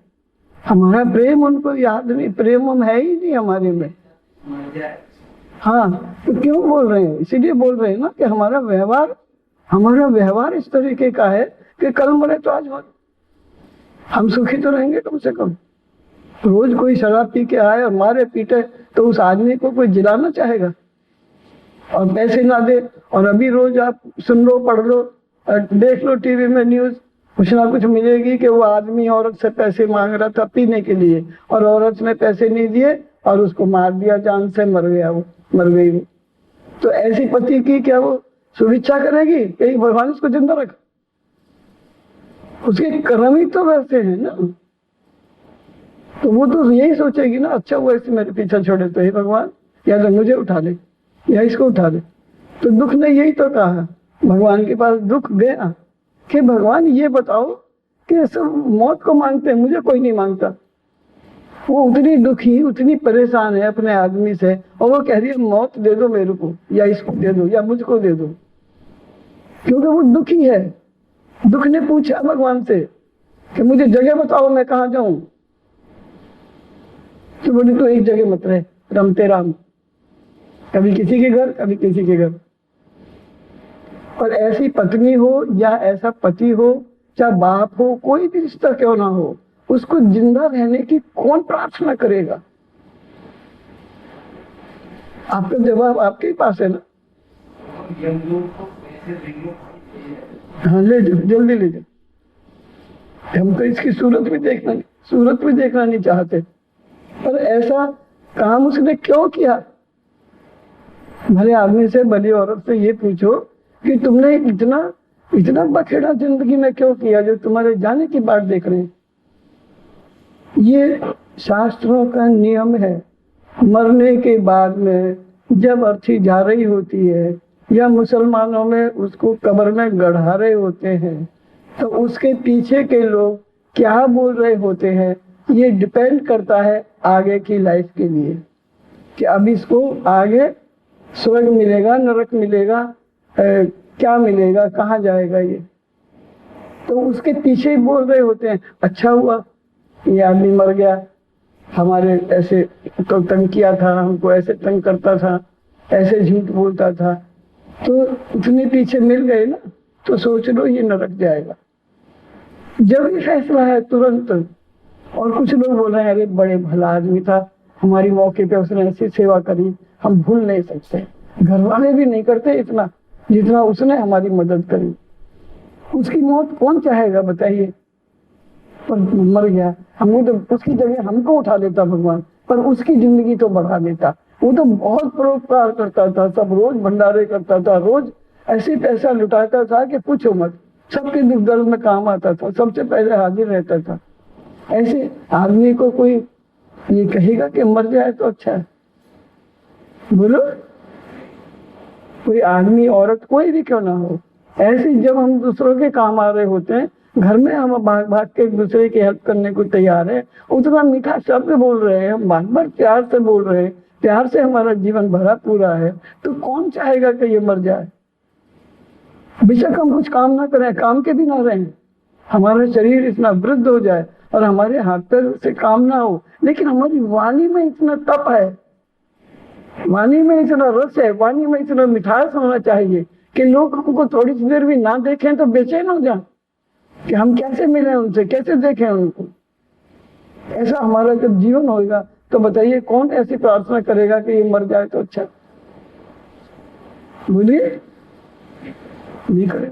हमारा प्रेम उनको याद नहीं, प्रेम हम है ही नहीं हमारे में। हाँ, तो क्यों बोल रहे हैं? इसीलिए बोल रहे हैं ना कि हमारा व्यवहार इस तरीके का है कि कल मरे तो आज मरे। हम सुखी तो रहेंगे कम से कम। रोज कोई शराब पी के आए और मारे पीटे तो उस आदमी को कोई जिलाना चाहेगा और पैसे ना दे। और अभी रोज आप सुन लो, पढ़ लो, देख लो टीवी में न्यूज, कुछ ना कुछ मिलेगी कि वो आदमी औरत से पैसे मांग रहा था पीने के लिए और औरत ने पैसे नहीं दिए और उसको मार दिया, जान से मर गई वो। तो ऐसी पति की क्या वो शुभेच्छा करेगी? कहीं भगवान उसको जिंदा रख? उसके कर्म ही तो वैसे हैं ना। तो वो तो यही सोचेगी ना, अच्छा हुआ इससे मेरे पीछे छोड़े तो हे भगवान, या तो मुझे उठा ले या इसको उठा ले। तो दुख ने यही तो कहा भगवान के पास, दुख गया कि भगवान ये बताओ कि सब मौत को मांगते हैं, मुझे कोई नहीं मांगता। वो उतनी दुखी, उतनी परेशान है अपने आदमी से, और वो कह रही है मौत दे दो मेरे को, या इसको दे दो, या मुझको दे दो, क्योंकि वो दुखी है। दुख ने पूछा भगवान से कि मुझे जगह बताओ, मैं कहाँ जाऊं। तो बोली तो एक जगह मत रहे, रमते राम, कभी किसी के घर, कभी किसी के घर। और ऐसी पत्नी हो या ऐसा पति हो, चाहे बाप हो, कोई भी रिश्ता क्यों ना हो, उसको जिंदा रहने की कौन प्रार्थना करेगा? आपका जवाब आपके ही पास है ना। हाँ ले जाओ, जल्दी ले जाओ। हम तो इसकी सूरत भी देखना नहीं चाहते, पर ऐसा काम उसने क्यों किया? भले आदमी से, भली औरत से ये पूछो कि तुमने इतना बखेड़ा जिंदगी में क्यों किया, जो तुम्हारे जाने की बात देख रहे हैं। ये शास्त्रों का नियम है। मरने के बाद में जब अर्थी जा रही होती है, या मुसलमानों में उसको कब्र में गढ़ा रहे होते हैं, तो उसके पीछे के लोग क्या बोल रहे होते हैं, ये डिपेंड करता है आगे की लाइफ के लिए, कि अब इसको आगे स्वर्ग मिलेगा, नरक मिलेगा, क्या मिलेगा, कहाँ जाएगा ये। तो उसके पीछे ही बोल रहे होते हैं, अच्छा हुआ ये आदमी मर गया, हमारे ऐसे तो तंग किया था, हमको ऐसे तंग करता था, ऐसे झूठ बोलता था, तो इतने पीछे मिल गए ना, तो सोच लो ये नरक जाएगा। जब ये फैसला है तुरंत। और कुछ लोग बोल रहे हैं अरे बड़े भला आदमी था, हमारी मौके पे उसने ऐसी सेवा करी, हम भूल नहीं सकते। घर वाले भी नहीं करते इतना जितना उसने हमारी मदद करी। उसकी मौत कौन चाहेगा बताइए? पर मर गया, हमको तो उसकी जगह हमको उठा लेता भगवान, पर उसकी जिंदगी तो बढ़ा देता। वो तो बहुत परोपकार करता था, सब रोज भंडारे करता था, रोज ऐसे पैसा लुटाता था कि पूछो मत, सबके दुख दर्द में काम आता था, सबसे पहले हाजिर रहता था। ऐसे आदमी को कोई ये कहेगा कि मर जाए तो अच्छा है? बोलो, कोई आदमी औरत कोई भी क्यों ना हो, ऐसे जब हम दूसरों के काम आ रहे होते हैं, घर में हम भाग भाग के एक दूसरे की हेल्प करने को तैयार है, उतना मीठा शब्द बोल रहे हैं, हम बार बार प्यार से बोल रहे हैं, प्यार से हमारा जीवन भरा पूरा है, तो कौन चाहेगा कि ये मर जाए? बेशक हम कुछ काम ना करें, काम के भी ना रहें, हमारा शरीर इतना वृद्ध हो जाए और हमारे हाथ पैर से काम ना हो, लेकिन हमारी वाणी में इतना तप है, वाणी में इतना रस है, वाणी में इतना मिठास होना चाहिए कि लोग हमको थोड़ी सी देर भी ना देखें तो बेचैन हो जाए कि हम कैसे मिले उनसे, कैसे देखें उनको। ऐसा हमारा जब जीवन होगा तो बताइए कौन ऐसी प्रार्थना करेगा कि ये मर जाए तो अच्छा? बोलिए, नहीं करे।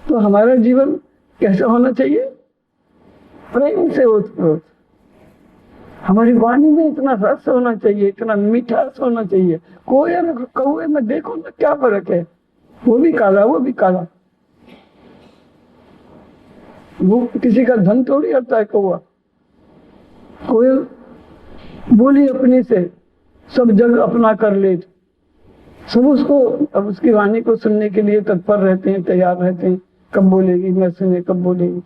तो हमारा जीवन कैसा होना चाहिए? प्रेम से ओतप्रोत। हमारी वाणी में इतना रस होना चाहिए, इतना मिठास होना चाहिए। कोयल कौए में देखो ना क्या फर्क है, वो भी काला, वो भी काला। वो किसी का धन थोड़ी हटता है कौआ। कोयल बोली अपनी से सब जग अपना कर ले, सब उसको, अब उसकी वाणी को सुनने के लिए तत्पर रहते हैं, तैयार रहते हैं, कब बोलेगी, मैं सुने कब बोलेगी।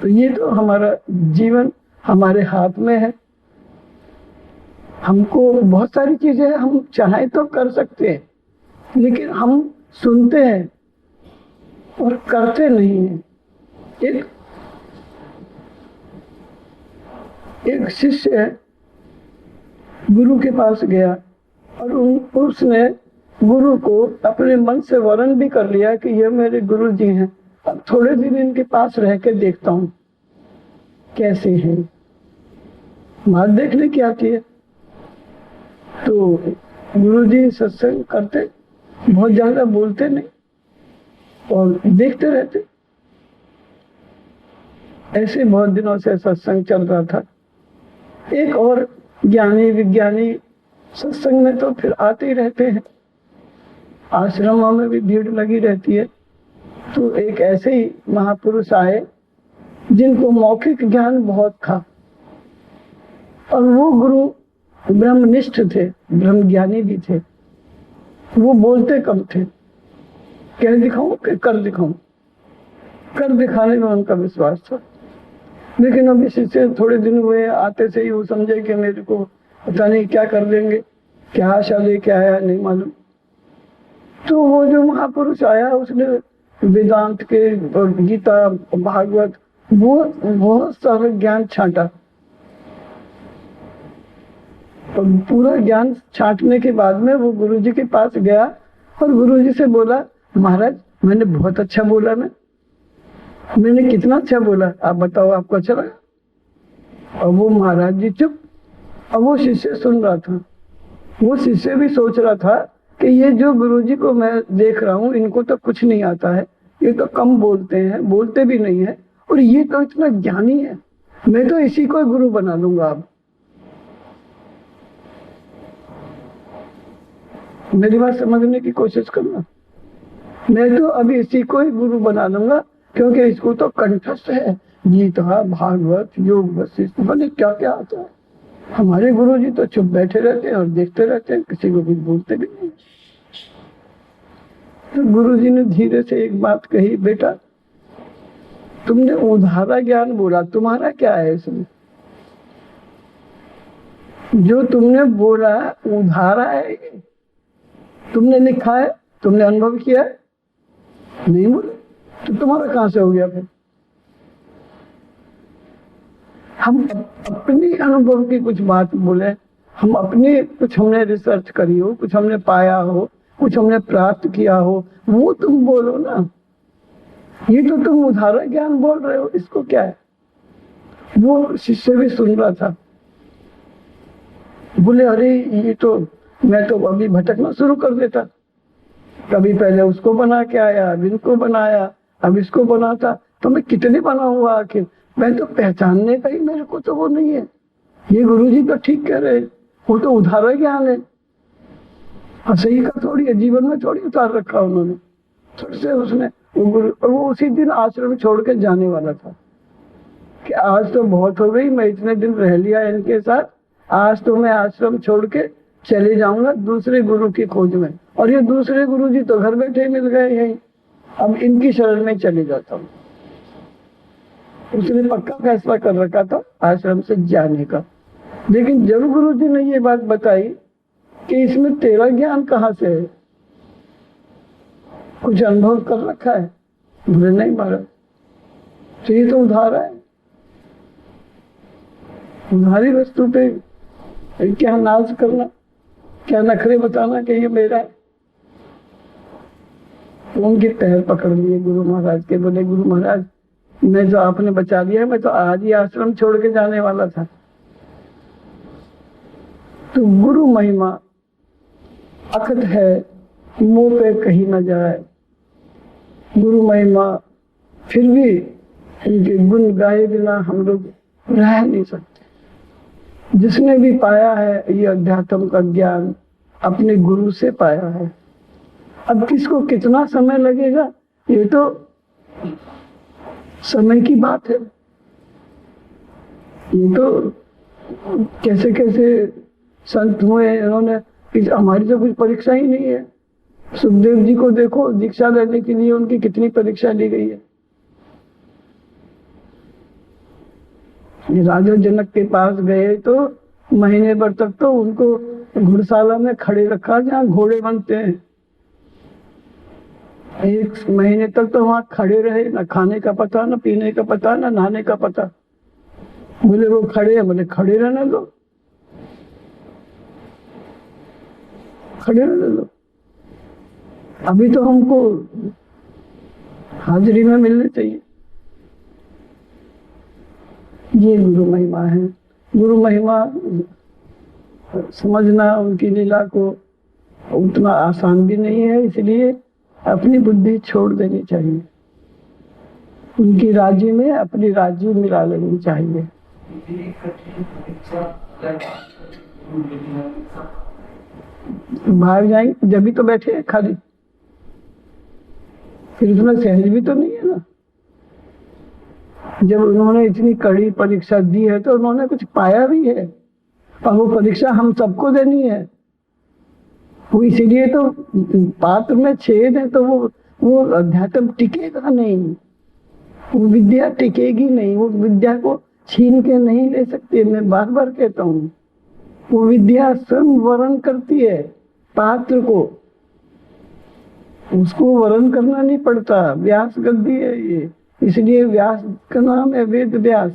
तो ये तो हमारा जीवन हमारे हाथ में है। हमको बहुत सारी चीजें हम चाहे तो कर सकते हैं, लेकिन हम सुनते हैं और करते नहीं हैं। एक शिष्य गुरु के पास गया और उसने गुरु को अपने मन से वर्ण भी कर लिया कि ये मेरे गुरु जी हैं, अब थोड़े दिन इनके पास रह के देखता हूँ कैसे हैं। बात देखने की आती है। तो गुरु जी सत्संग करते, बहुत ज्यादा बोलते नहीं और देखते रहते। ऐसे बहुत दिनों से सत्संग चल रहा था। एक और ज्ञानी विज्ञानी सत्संग में तो फिर आते ही रहते हैं, आश्रमों में भी भीड़ लगी रहती है। तो एक ऐसे ही महापुरुष आए जिनको मौखिक ज्ञान बहुत था और वो गुरु ब्रह्मनिष्ठ थे, ब्रह्म ज्ञानी भी थे। वो बोलते कम थे, कह दिखाऊं कि कर दिखाऊं, कर दिखाने में उनका विश्वास था। लेकिन अभी शिष्य थोड़े दिन हुए, आते से ही वो समझे कि मेरे को पता नहीं क्या कर देंगे, क्या आशा लेके आया नहीं मालूम। तो वो जो महापुरुष आया उसने वेदांत के और गीता भागवत वो बहुत सारा ज्ञान छांटा। और पूरा ज्ञान छांटने के बाद में वो गुरुजी के पास गया और गुरुजी से बोला, महाराज मैंने बहुत अच्छा बोला ना, मैंने कितना अच्छा बोला, आप बताओ आपको अच्छा लगा? और वो महाराज जी चुप। अब वो शिष्य सुन रहा था, वो शिष्य भी सोच रहा था कि ये जो गुरुजी को मैं देख रहा हूँ इनको तो कुछ नहीं आता है, ये तो कम बोलते हैं, बोलते भी नहीं है, और ये तो इतना ज्ञानी है, मैं तो इसी को गुरु बना लूंगा। अब मेरी बात समझने की कोशिश करना, मैं तो अभी इसी को ही गुरु बना लूंगा, क्योंकि इसको तो कंठस्थ है गीता भागवत योग वशिष्ठ बने क्या क्या आता है। हमारे गुरु जी तो चुप बैठे रहते हैं और देखते रहते हैं, किसी को कुछ बोलते भी नहीं। तो गुरु जी ने धीरे से एक बात कही, बेटा तुमने उधारा ज्ञान बोला, तुम्हारा क्या है इसमें? जो तुमने बोला उधारा है, तुमने लिखा है, तुमने अनुभव किया है, नहीं बोले तो तुम्हारा कहां से हो गया? फिर हम अपनी अनुभव की कुछ बात बोले, हम अपनी कुछ हमने रिसर्च करी हो, कुछ हमने पाया हो, कुछ हमने प्राप्त किया हो, वो तुम बोलो ना। ये तो तुम उधारा ज्ञान बोल रहे हो, इसको क्या है? वो शिष्य भी सुन रहा था, बोले अरे ये तो मैं तो अभी भटकना शुरू कर देता, कभी पहले उसको बना के आया, अब इनको बनाया, अब इसको बनाता, तो मैं कितने बनाऊंगा आखिर? मैं तो पहचानने का ही मेरे को तो वो नहीं है। ये गुरुजी तो ठीक कह रहे, वो तो उधारा ज्ञान है, सही का थोड़ी है, जीवन में थोड़ी उतार रखा उन्होंने। थोड़े से उसने वो उसी दिन आश्रम छोड़ के जाने वाला था कि आज तो बहुत हो गई, मैं इतने दिन रह लिया इनके साथ, आज तो मैं आश्रम छोड़ के चले जाऊंगा दूसरे गुरु की खोज में। और ये दूसरे गुरु जी तो घर बैठे मिल गए यहीं, अब इनकी शरण में चले जाता हूँ। उसने पक्का फैसला कर रखा था आश्रम से जाने का। लेकिन जब गुरु जी ने ये बात बताई कि इसमें तेरा ज्ञान कहाँ से है, कुछ अनुभव कर रखा है? बोले नहीं महाराज, तो ये तो उधारा है, उधारी वस्तु पे क्या नाज करना, क्या नखरे बताना कि ये मेरा है। तो उनके पैर पकड़ लिए गुरु महाराज के, बोले गुरु महाराज मैं जो आपने बचा लिया है, मैं तो आज ही आश्रम छोड़ के जाने वाला था। तो गुरु महिमा अखट है, मुंह पे कही न जाए। गुरु महिमा फिर भी इनके गुण गाए बिना हम लोग रह नहीं सकते। जिसने भी पाया है ये अध्यात्म का ज्ञान अपने गुरु से पाया है। अब किसको कितना समय लगेगा ये तो समय की बात है। ये तो कैसे कैसे संत हुए इन्होंने, हमारी तो कुछ परीक्षा ही नहीं है। सुखदेव जी को देखो, दीक्षा लेने के लिए उनकी कितनी परीक्षा ली गई है। राजा जनक के पास गए तो महीने भर तक तो उनको घुड़शाला में खड़े रखा जहाँ घोड़े बनते हैं। एक महीने तक तो वहां खड़े रहे, ना खाने का पता, ना पीने का पता, ना नहाने का पता। बोले वो खड़े हैं, बोले खड़े रहने दो, खड़े रहने दो, अभी तो हमको हाजिरी में मिलने चाहिए। ये गुरु महिमा है। गुरु महिमा समझना उनकी लीला को उतना आसान भी नहीं है, इसलिए अपनी बुद्धि छोड़ देनी चाहिए, उनकी राजी में अपनी राजी मिला लेनी चाहिए। भाग जाएंगे जब भी तो बैठे हैं खाली, फिर उसमें सहज भी तो नहीं है ना। जब उन्होंने इतनी कड़ी परीक्षा दी है तो उन्होंने कुछ पाया भी है, और वो परीक्षा हम सबको देनी है। वो इसीलिए तो पात्र में छेद है, तो वो अध्यात्म टिकेगा नहीं, वो विद्या टिकेगी नहीं, वो विद्या को छीन के नहीं ले सकती। मैं बार बार कहता हूँ, वो विद्या स्वयं वर्ण करती है पात्र को, उसको वर्ण करना नहीं पड़ता। व्यास गद्दी है ये, इसलिए व्यास का नाम है वेद व्यास।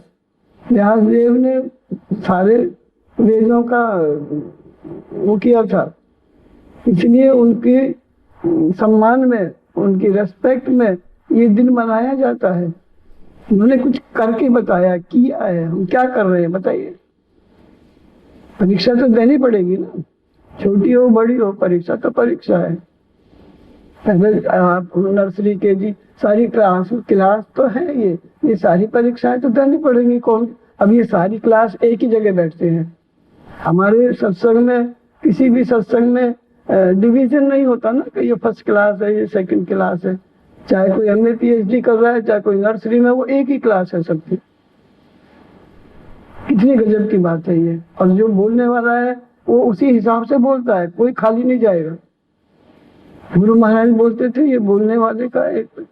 व्यास देव ने सारे वेदों का वो किया था, इसलिए उनके सम्मान में, उनकी रेस्पेक्ट में ये दिन मनाया जाता है। उन्होंने कुछ करके बताया, किया है। हम क्या कर रहे हैं बताइए? परीक्षा तो देनी पड़ेगी ना, छोटी हो बड़ी हो, परीक्षा तो परीक्षा है। पहले आप नर्सरी के जी सारी क्लास तो है, ये सारी परीक्षाएं तो देनी पड़ेंगी। कौन अब ये सारी क्लास एक ही जगह बैठते हैं? हमारे सत्संग में, किसी भी सत्संग में डिवीजन नहीं होता ना कि ये फर्स्ट क्लास है, ये सेकंड क्लास है। चाहे कोई एमए पीएचडी कर रहा है, चाहे कोई नर्सरी में, वो एक ही क्लास है सबकी। कितनी गजब की बात है ये। और जो बोलने वाला है वो उसी हिसाब से बोलता है, कोई खाली नहीं जाएगा। गुरु महाराज बोलते थे, ये बोलने वाले का एक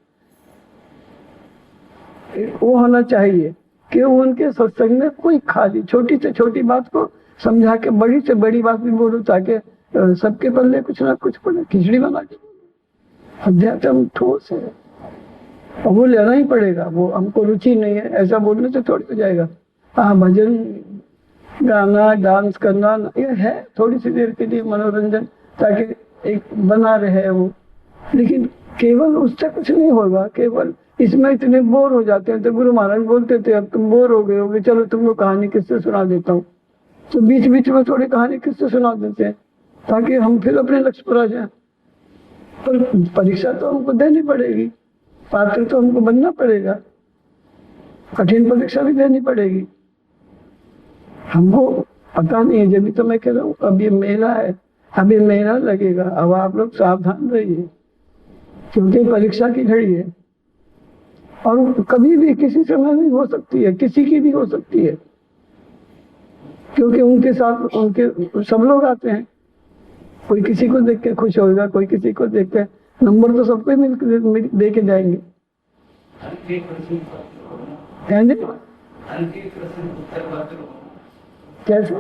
वो होना चाहिए कि उनके सत्संग में कोई खाली, छोटी से छोटी बात को समझा के बड़ी से बड़ी बात भी बोलो, ताकि सबके पल्ले कुछ ना कुछ पड़े। खिचड़ी बना के अध्यात्म ठोस है और वो लेना ही पड़ेगा। वो हमको रुचि नहीं है ऐसा बोलने से थोड़ी हो जाएगा। हाँ, भजन गाना, डांस करना ये है थोड़ी सी देर के लिए मनोरंजन, ताकि एक बना रहे वो, लेकिन केवल उससे कुछ नहीं होगा। केवल इसमें इतने बोर हो जाते हैं। तो गुरु महाराज बोलते थे, अब तुम बोर हो गए होगे, चलो तुमको कहानी किससे सुना देता हूँ। तो बीच बीच में थोड़ी कहानी किससे सुना देते हैं, ताकि हम फिर अपने लक्ष्य पर आ जाए। पर परीक्षा तो हमको देनी पड़ेगी, पात्र तो हमको बनना पड़ेगा, कठिन परीक्षा भी देनी पड़ेगी। हमको पता नहीं है, जब भी तो मैं कह रहा हूँ, अब ये मेला है, अब ये मेला लगेगा। अब आप लोग सावधान रहिए, क्योंकि परीक्षा की घड़ी है और कभी भी किसी समय भी हो सकती है, किसी की भी हो सकती है, क्योंकि उनके साथ उनके सब लोग आते हैं। कोई किसी को देख के खुश होगा, कोई किसी को देख के, नंबर तो सबको मिल दे के जाएंगे। कैसे?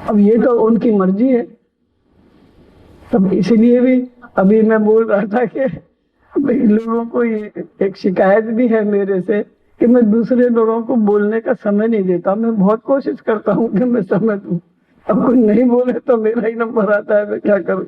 अब ये तो उनकी मर्जी है। तब इसलिए भी अभी मैं बोल रहा था कि लोगों को ये एक शिकायत भी है मेरे से कि मैं दूसरे लोगों को बोलने का समय नहीं देता। मैं बहुत कोशिश करता हूँ कि मैं समय दूं, अब कोई नहीं बोले तो मेरा ही नंबर आता है, मैं क्या करूं।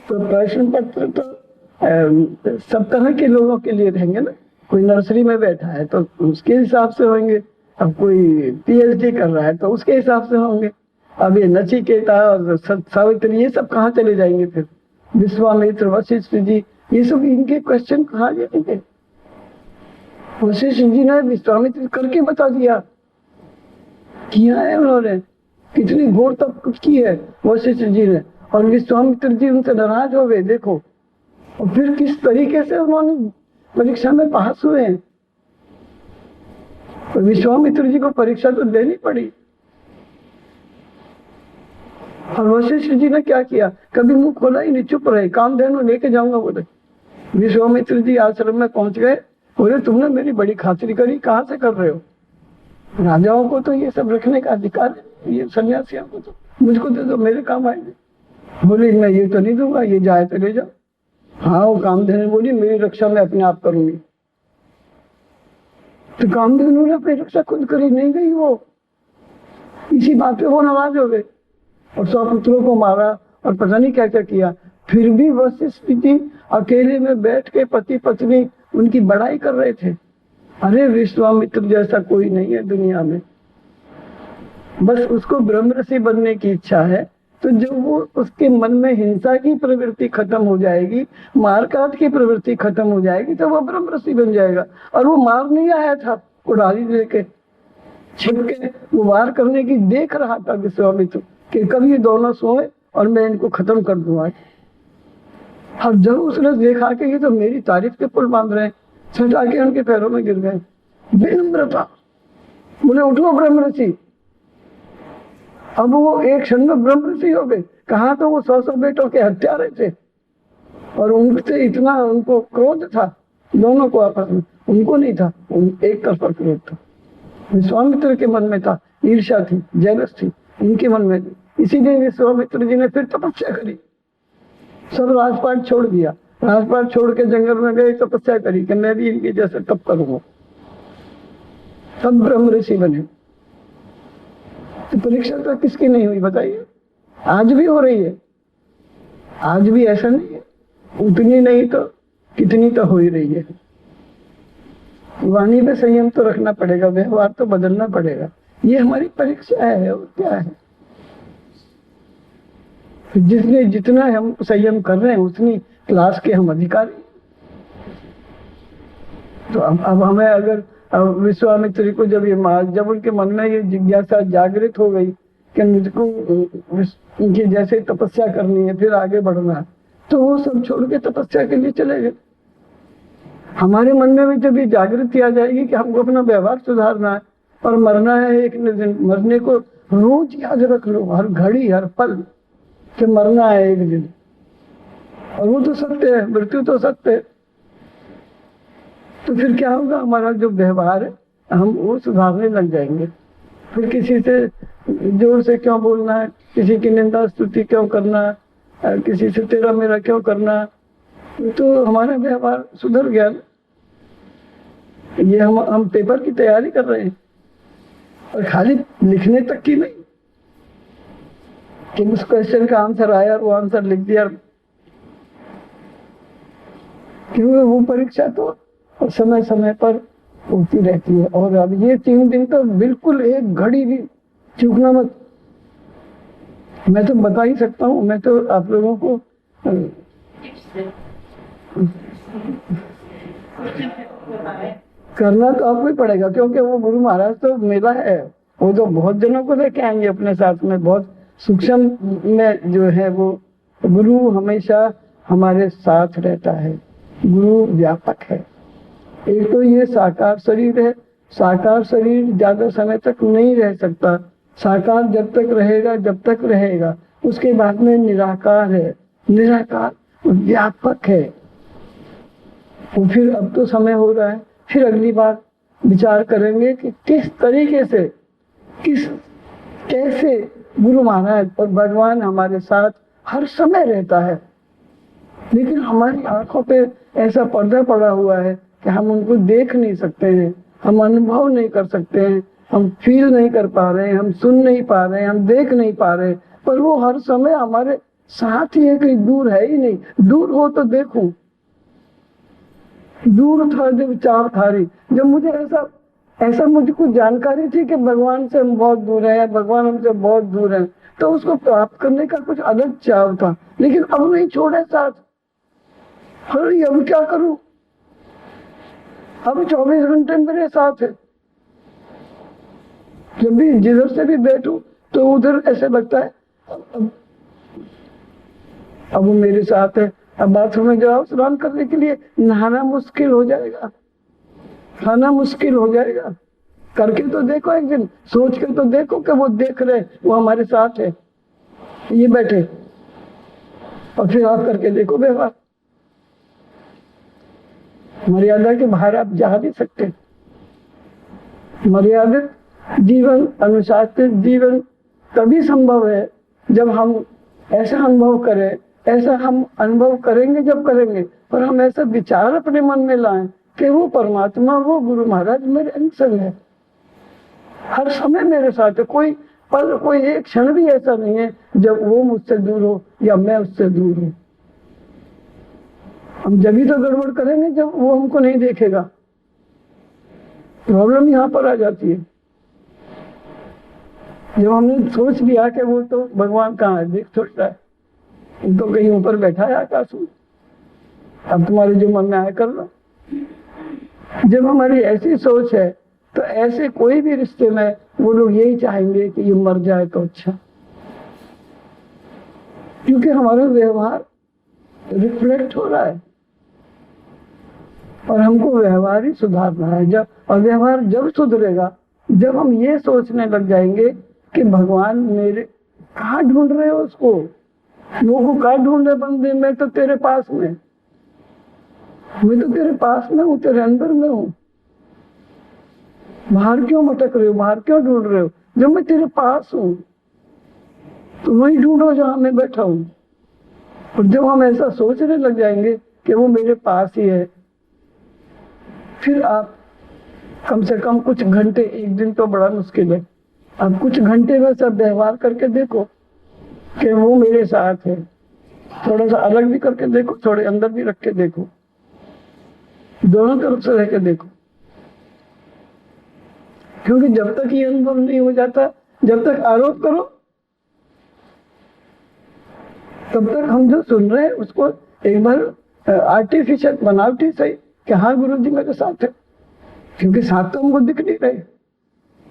तो प्रश्न पत्र तो सब तरह के लोगों के लिए रहेंगे ना। कोई नर्सरी में बैठा है तो उसके हिसाब से होंगे, अब कोई पीएचडी कर रहा है तो उसके हिसाब से होंगे। अब ये नचिकेता और सावित्री ये सब कहाँ चले जाएंगे फिर? विश्वामित्र, वशिष्ठ जी, ये सब इनके क्वेश्चन कहाँ जाएंगे? वशिष्ठ जी ने विश्वामित्र करके बता दिया, किया है उन्होंने, कितनी घोर तप की है वशिष्ठ जी ने, और विश्वामित्र जी उनसे नाराज हो गए। देखो, और फिर किस तरीके से उन्होंने परीक्षा में पास हुए हैं। तो विश्वामित्र जी को परीक्षा तो देनी पड़ी। और वशिष्ठ जी ने क्या किया? कभी मुंह खोला ही नहीं, चुप रहे। कामधेनु लेके जाऊंगा बोले। विश्वामित्र जी आश्रम में पहुंच गए, बोले तुमने मेरी बड़ी खातिरी करी, कहाँ से कर रहे हो? राजाओं को तो ये सब रखने का अधिकार है, ये सन्यासियों को तो, मुझको दे दो, मेरे काम आएंगे। बोले मैं ये तो नहीं दूंगा, ये जाए तो ले जाओ। हाँ, वो कामधेनु बोली मेरी रक्षा मैं अपने आप करूंगी। तो कामधेनु ने अपनी रक्षा खुद करी, नहीं गई वो। इसी बात पे वो नाराज हो गए और 100 पुत्रों को मारा और पता नहीं क्या क्या किया। फिर भी वशिष्ठ जी अकेले में बैठ के पति पत्नी उनकी बड़ाई कर रहे थे। अरे विश्वामित्र जैसा कोई नहीं है दुनिया में। बस उसको ब्रह्मऋषि बनने की इच्छा है, तो जो वो उसके मन में हिंसा की प्रवृत्ति खत्म हो जाएगी, मारकाट की प्रवृत्ति खत्म हो जाएगी, तो वो ब्रह्मऋषि बन जाएगा। और वो मार नहीं आया था उड़ारी लेके, छिप के वो वार करने की देख रहा था विश्वामित्र कि कभी ये दोनों सोए और मैं इनको खत्म कर दूंगा। और जब उसने देखा कि ये तो मेरी तारीफ के पुल बांध रहे हैं, छटा के उनके पैरों में गिर गए विनम्रता। बोले उठो ब्रह्मऋषि। अब वो एक क्षण में ब्रह्मऋषि हो गए। कहा तो वो 100 बेटों के हत्यारे थे और उनसे इतना उनको क्रोध था दोनों को आपस में, उनको नहीं था, एक तरफा क्रोध था। विश्वामित्र के मन में था, ईर्ष्या थी, जेलस थी, उनके मन में थी। इसीलिए विश्वामित्र जी ने फिर तपस्या करी, सब राजपाट छोड़ दिया, राजपाट छोड़ के जंगल में गए, तपस्या करी कि मैं भी इनके जैसे तप करूंगा, सब ब्रह्म ऋषि बने। तो परीक्षा तो किसकी नहीं हुई बताइए? आज भी हो रही है, आज भी ऐसा नहीं है, उतनी नहीं तो कितनी तो हो ही रही है। वाणी पे संयम तो रखना पड़ेगा, व्यवहार तो बदलना पड़ेगा, ये हमारी परीक्षा है। और क्या है, जिसने जितना हम संयम कर रहे हैं उतनी क्लास के हम अधिकारी। तो अब हमें अगर विश्वामित्र को जब उनके मन में ये जिज्ञासा जागृत हो गई कि मुझको इनकी जैसे तपस्या करनी है, फिर आगे बढ़ना है, तो वो सब छोड़ के तपस्या के लिए चले गए। हमारे मन में भी जब ये जागृति आ जाएगी कि हमको अपना व्यवहार सुधारना है और मरना है एक दिन, मरने को रोज याद रख लो, हर घड़ी हर पल कि मरना है एक दिन, और वो तो सत्य है, मृत्यु तो सत्य है। तो फिर क्या होगा, हमारा जो व्यवहार है हम वो सुधारने लग जाएंगे। फिर किसी से जोर से क्यों बोलना है, किसी की निंदा स्तुति क्यों करना है, किसी से तेरा मेरा क्यों करना है, तो हमारा व्यवहार सुधर गया। ये हम पेपर की तैयारी कर रहे हैं, और खाली लिखने तक की नहीं कि उस क्वेश्चन का आंसर आया और वो आंसर लिख दिया, क्योंकि वो परीक्षा तो समय समय पर होती रहती है। और अब ये 3 दिन तो बिल्कुल एक घड़ी भी चूकना मत। मैं तो बता ही सकता हूँ, मैं तो आप लोगों को करना तो आपको ही पड़ेगा, क्योंकि वो गुरु महाराज तो मेला है, वो तो बहुत जनों को लेके आएंगे अपने साथ में। बहुत सूक्ष्म में जो है वो गुरु हमेशा हमारे साथ रहता है, गुरु व्यापक है। एक तो ये साकार शरीर है, साकार शरीर ज्यादा समय तक नहीं रह सकता, साकार जब तक रहेगा जब तक रहेगा, उसके बाद में निराकार है, निराकार व्यापक है। तो फिर अब तो समय हो रहा है, फिर अगली बार विचार करेंगे कि किस तरीके से, कैसे गुरु महाराज और भगवान हमारे साथ हर समय रहता है, लेकिन हमारी आंखों पे ऐसा पर्दा पड़ा हुआ है कि हम उनको देख नहीं सकते हैं, हम अनुभव नहीं कर सकते हैं, हम फील नहीं कर पा रहे हैं, हम सुन नहीं पा रहे हैं, हम देख नहीं पा रहे, पर वो हर समय हमारे साथ ही है, कहीं दूर है ही नहीं। दूर हो तो देखूं, दूर था जब चार थारी, जब मुझे ऐसा मुझको जानकारी थी कि भगवान से हम बहुत दूर है, भगवान हमसे बहुत दूर है, तो उसको प्राप्त करने का कुछ अलग चाव था, लेकिन अब नहीं छोड़े साथ। अरे अब क्या करूं, अब 24 घंटे मेरे साथ है, जब भी जिधर से भी बैठूं तो उधर ऐसे लगता है अब वो मेरे साथ है। अब बाथरूम में जाओ स्नान करने के लिए, नहाना मुश्किल हो जाएगा, खाना मुश्किल हो जाएगा, करके तो देखो एक दिन, सोच के तो देखो कि वो देख रहे, वो हमारे साथ है, ये बैठे, और फिर आप करके देखो व्यवहार। मर्यादा के बाहर आप जा नहीं सकते। मर्यादित जीवन, अनुशासित जीवन तभी संभव है जब हम ऐसा अनुभव करें, ऐसा हम अनुभव करेंगे जब करेंगे, पर हम ऐसा विचार अपने मन में लाएं कि वो परमात्मा, वो गुरु महाराज मेरे अंश है, हर समय मेरे साथ है। कोई पल, कोई एक क्षण भी ऐसा नहीं है जब वो मुझसे दूर हो या मैं उससे दूर हूं। हम जब ही तो गड़बड़ करेंगे जब वो हमको नहीं देखेगा, प्रॉब्लम यहाँ पर आ जाती है। जब हमने सोच लिया कि वो तो भगवान कहाँ है, देख सोचता है, तो कहीं ऊपर बैठा है आकाश में, अब तुम्हारे जो मन में आया कर लो। जब हमारी ऐसी सोच है तो ऐसे कोई भी रिश्ते में वो लोग यही चाहेंगे कि ये मर जाए तो अच्छा, क्योंकि हमारा व्यवहार रिफ्लेक्ट हो रहा है और हमको व्यवहार ही सुधारना है। जब और व्यवहार जब सुधरेगा जब हम ये सोचने लग जाएंगे कि भगवान मेरे, कहाँ ढूंढ रहे हो उसको, वो कहाँ ढूंढ रहे बंदे में, तो तेरे पास में मैं तो तेरे पास में हूँ, तेरे अंदर में हूँ। बाहर क्यों भटक रहे हो, बाहर क्यों ढूंढ रहे हो, जब मैं तेरे पास हूँ। तो वही ढूंढो जहां मैं बैठा हूँ। और जब हम ऐसा सोचने लग जाएंगे कि वो मेरे पास ही है, फिर आप कम से कम कुछ घंटे, एक दिन तो बड़ा मुश्किल है, आप कुछ घंटे में सब व्यवहार करके देखो कि वो मेरे साथ है। थोड़ा सा अलग भी करके देखो, थोड़े अंदर भी रख के देखो, दोनों तरफ से रह के देखो। क्योंकि जब तक ये अनुभव नहीं हो जाता, जब तक आरोप करो, तब तक हम जो सुन रहे हैं उसको एक बार आर्टिफिशियल बनावटी सही कि हाँ गुरु जी मेरे साथ है। क्योंकि साथ तो हमको दिख नहीं रहे,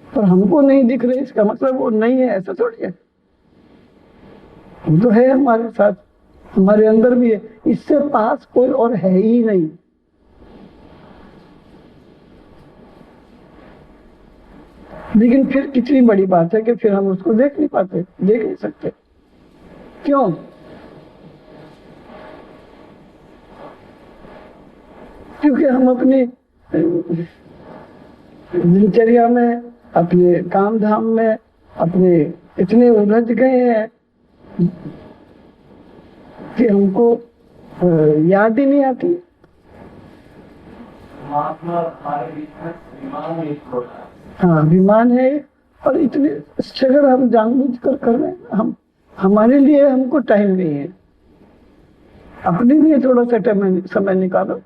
पर हमको नहीं दिख रहे इसका मतलब वो नहीं है, ऐसा थोड़ी है। वो तो है हमारे साथ, हमारे अंदर भी है, इससे पास कोई और है ही नहीं। लेकिन फिर कितनी बड़ी बात है कि फिर हम उसको देख नहीं पाते, देख नहीं सकते। क्यों? क्योंकि हम अपने दिनचर्या में, अपने काम धाम में, अपने इतने उलझ गए हैं कि हमको याद ही नहीं आती। हाँ, अभिमान है। और इतने स्ट्रगल हम जानबूझ कर रहे हैं, हम हमारे लिए हमको टाइम नहीं है। अपने लिए थोड़ा सा समय निकालो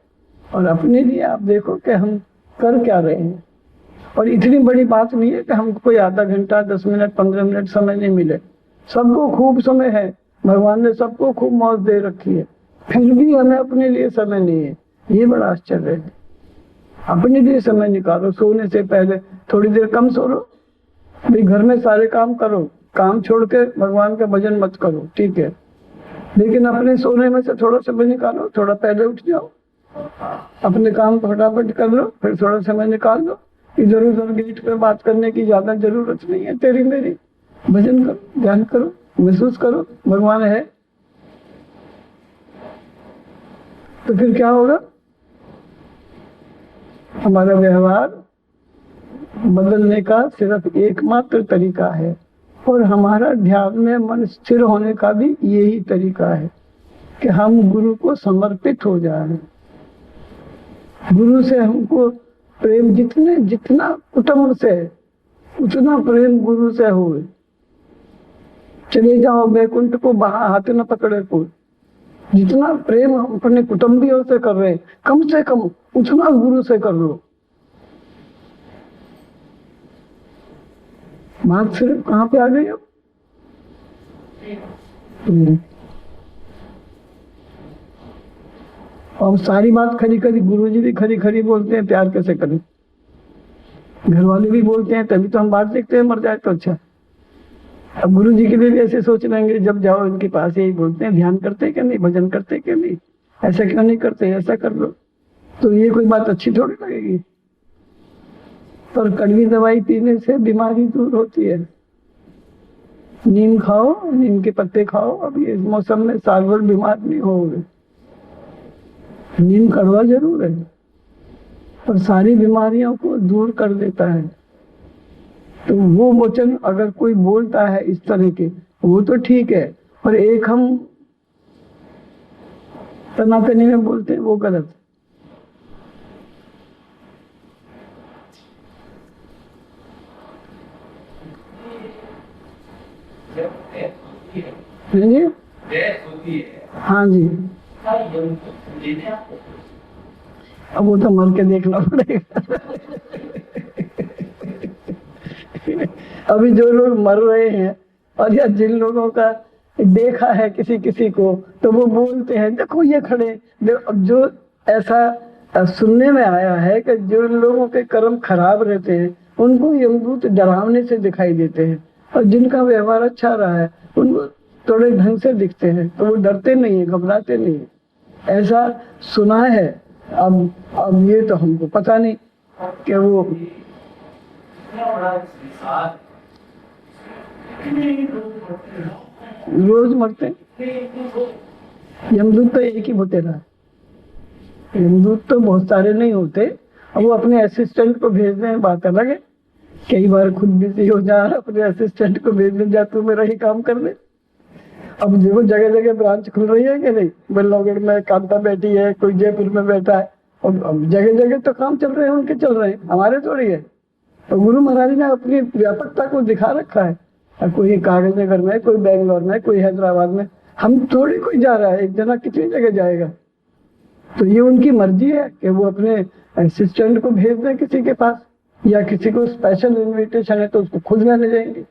और अपने लिए आप देखो कि हम कर क्या रहे हैं। और इतनी बड़ी बात नहीं है कि हमको कोई आधा घंटा, 10 मिनट, 15 मिनट समय नहीं मिले। सबको खूब समय है, भगवान ने सबको खूब मौज दे रखी है, फिर भी हमें अपने लिए समय नहीं है। ये बड़ा आश्चर्य है। अपने लिए समय निकालो, सोने से पहले थोड़ी देर कम सो लो भाई, घर में सारे काम करो, काम छोड़ के भगवान का भजन मत करो, ठीक है, लेकिन अपने सोने में से थोड़ा समय निकालो, थोड़ा पहले उठ जाओ, अपने काम फटाफट कर लो, फिर थोड़ा समय निकाल लो। इधर उधर गेट पे बात करने की ज्यादा जरूरत नहीं है तेरी मेरी। भजन करो, ध्यान करो, महसूस करो भगवान है। तो फिर क्या होगा? हमारा व्यवहार बदलने का सिर्फ एकमात्र तरीका है, और हमारा ध्यान में मन स्थिर होने का भी यही तरीका है कि हम गुरु को समर्पित हो जाएं। गुरु से हमको प्रेम जितना कुटुंब से, उतना प्रेम गुरु से हो। चले जाओ बैकुंठ को वहां हाथ न पकड़े कोई। जितना प्रेम हम अपने कुटुंबियों से कर रहे हैं, कम से कम उतना गुरु से कर लो। बात सिर्फ कहाँ पे आ गई हो? और सारी बात खरी खरी, गुरुजी भी खरी खरी बोलते हैं, प्यार कैसे करें? घर वाले भी बोलते हैं, तभी तो हम बात देखते हैं, मर जाए तो अच्छा। अब गुरुजी के लिए भी ऐसे सोच लेंगे, जब जाओ इनके पास यही बोलते हैं, ध्यान करते क्या नहीं, भजन करते क्या नहीं, ऐसा क्यों नहीं करते, ऐसा कर लो। तो ये कोई बात अच्छी थोड़ी लगेगी। पर कड़वी दवाई पीने से बीमारी दूर होती है। नीम खाओ, नीम के पत्ते खाओ, अब इस मौसम में साल भर बीमार नहीं होगे। नीम कड़वा जरूर है, पर सारी बीमारियों को दूर कर देता है। तो वो वचन अगर कोई बोलता है इस तरह के, वो तो ठीक है, पर एक हम तनातनी में बोलते हैं, वो गलत। जी हाँ जी, अब वो तो मर के देखना पड़ेगा। अभी जो लोग मर रहे हैं, और या जिन लोगों का देखा है किसी किसी को, तो वो बोलते हैं देखो ये खड़े। जो ऐसा सुनने में आया है कि जो लोगों के कर्म खराब रहते हैं उनको यमदूत डरावने से दिखाई देते हैं, और जिनका व्यवहार अच्छा रहा है उनको थोड़े ढंग से दिखते हैं, तो वो डरते नहीं है, घबराते नहीं है, ऐसा सुना है। अब ये तो हमको पता नहीं कि वो रोज मरते हैं। यमदूत तो एक ही बतेरा है, यमदूत तो बहुत सारे नहीं होते, अब वो अपने असिस्टेंट को भेज दें बात अलग है। कई बार खुद बिजी हो जा, अपने असिस्टेंट को भेज दें, जा तू मेरा ही काम कर दे। अब देखो जगह जगह ब्रांच खुल रही है कि नहीं, बल्लभगढ़ में कांता बैठी है, कोई जयपुर में बैठा है, और जगह जगह तो काम चल रहे हैं, उनके चल रहे हैं, हमारे थोड़ी है। तो गुरु महाराज ने अपनी व्यापकता को दिखा रखा है। कोई कागज नगर में, कोई बेंगलोर में, कोई हैदराबाद में, हम थोड़ी कोई जा रहा है, एक जना कितनी जगह जाएगा। तो ये उनकी मर्जी है कि वो अपने असिस्टेंट को भेज दें किसी के पास, या किसी को स्पेशल इन्विटेशन है तो उसको खुद लेने जाएंगे,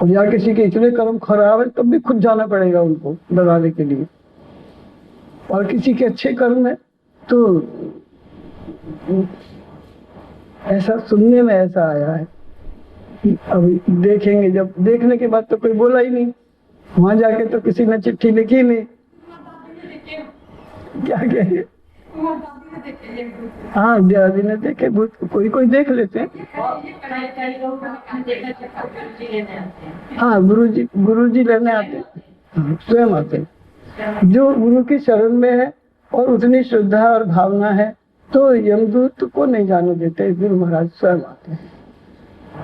और या किसी के इतने कर्म खराब है तब भी खुद जाना पड़ेगा उनको डराने के लिए। और किसी के अच्छे कर्म है तो ऐसा सुनने में ऐसा आया है, अब देखेंगे, जब देखने के बाद तो कोई बोला ही नहीं, वहां जाके तो किसी ने चिट्ठी लिखी नहीं। क्या कहिए, हाँ दादी ने देखे, कोई कोई देख लेते हैं। हाँ गुरु जी लेने आते, स्वयं आते। जो गुरु की शरण में है और उतनी श्रद्धा और भावना है तो यमदूत को नहीं जाने देते, गुरु महाराज स्वयं आते हैं।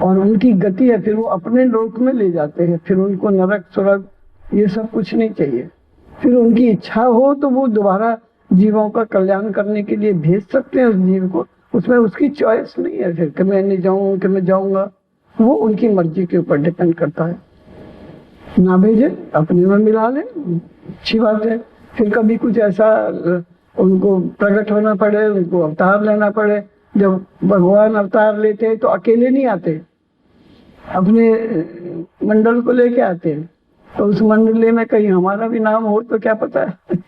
और उनकी गति है, फिर वो अपने लोक में ले जाते हैं, फिर उनको नरक स्वर्ग ये सब कुछ नहीं चाहिए। फिर उनकी इच्छा हो तो वो दोबारा जीवों का कल्याण करने के लिए भेज सकते हैं उस जीव को, उसमें उसकी चॉइस नहीं है फिर कि मैं नहीं जाऊँ कि मैं जाऊंगा, वो उनकी मर्जी के ऊपर डिपेंड करता है। ना भेजे अपने में मिला ले, अच्छी बात है। फिर कभी कुछ ऐसा उनको प्रकट होना पड़े, उनको अवतार लेना पड़े, जब भगवान अवतार लेते हैं तो अकेले नहीं आते, अपने मंडल को लेके आते हैं। तो उस मंडली में कहीं हमारा भी नाम हो तो क्या पता है।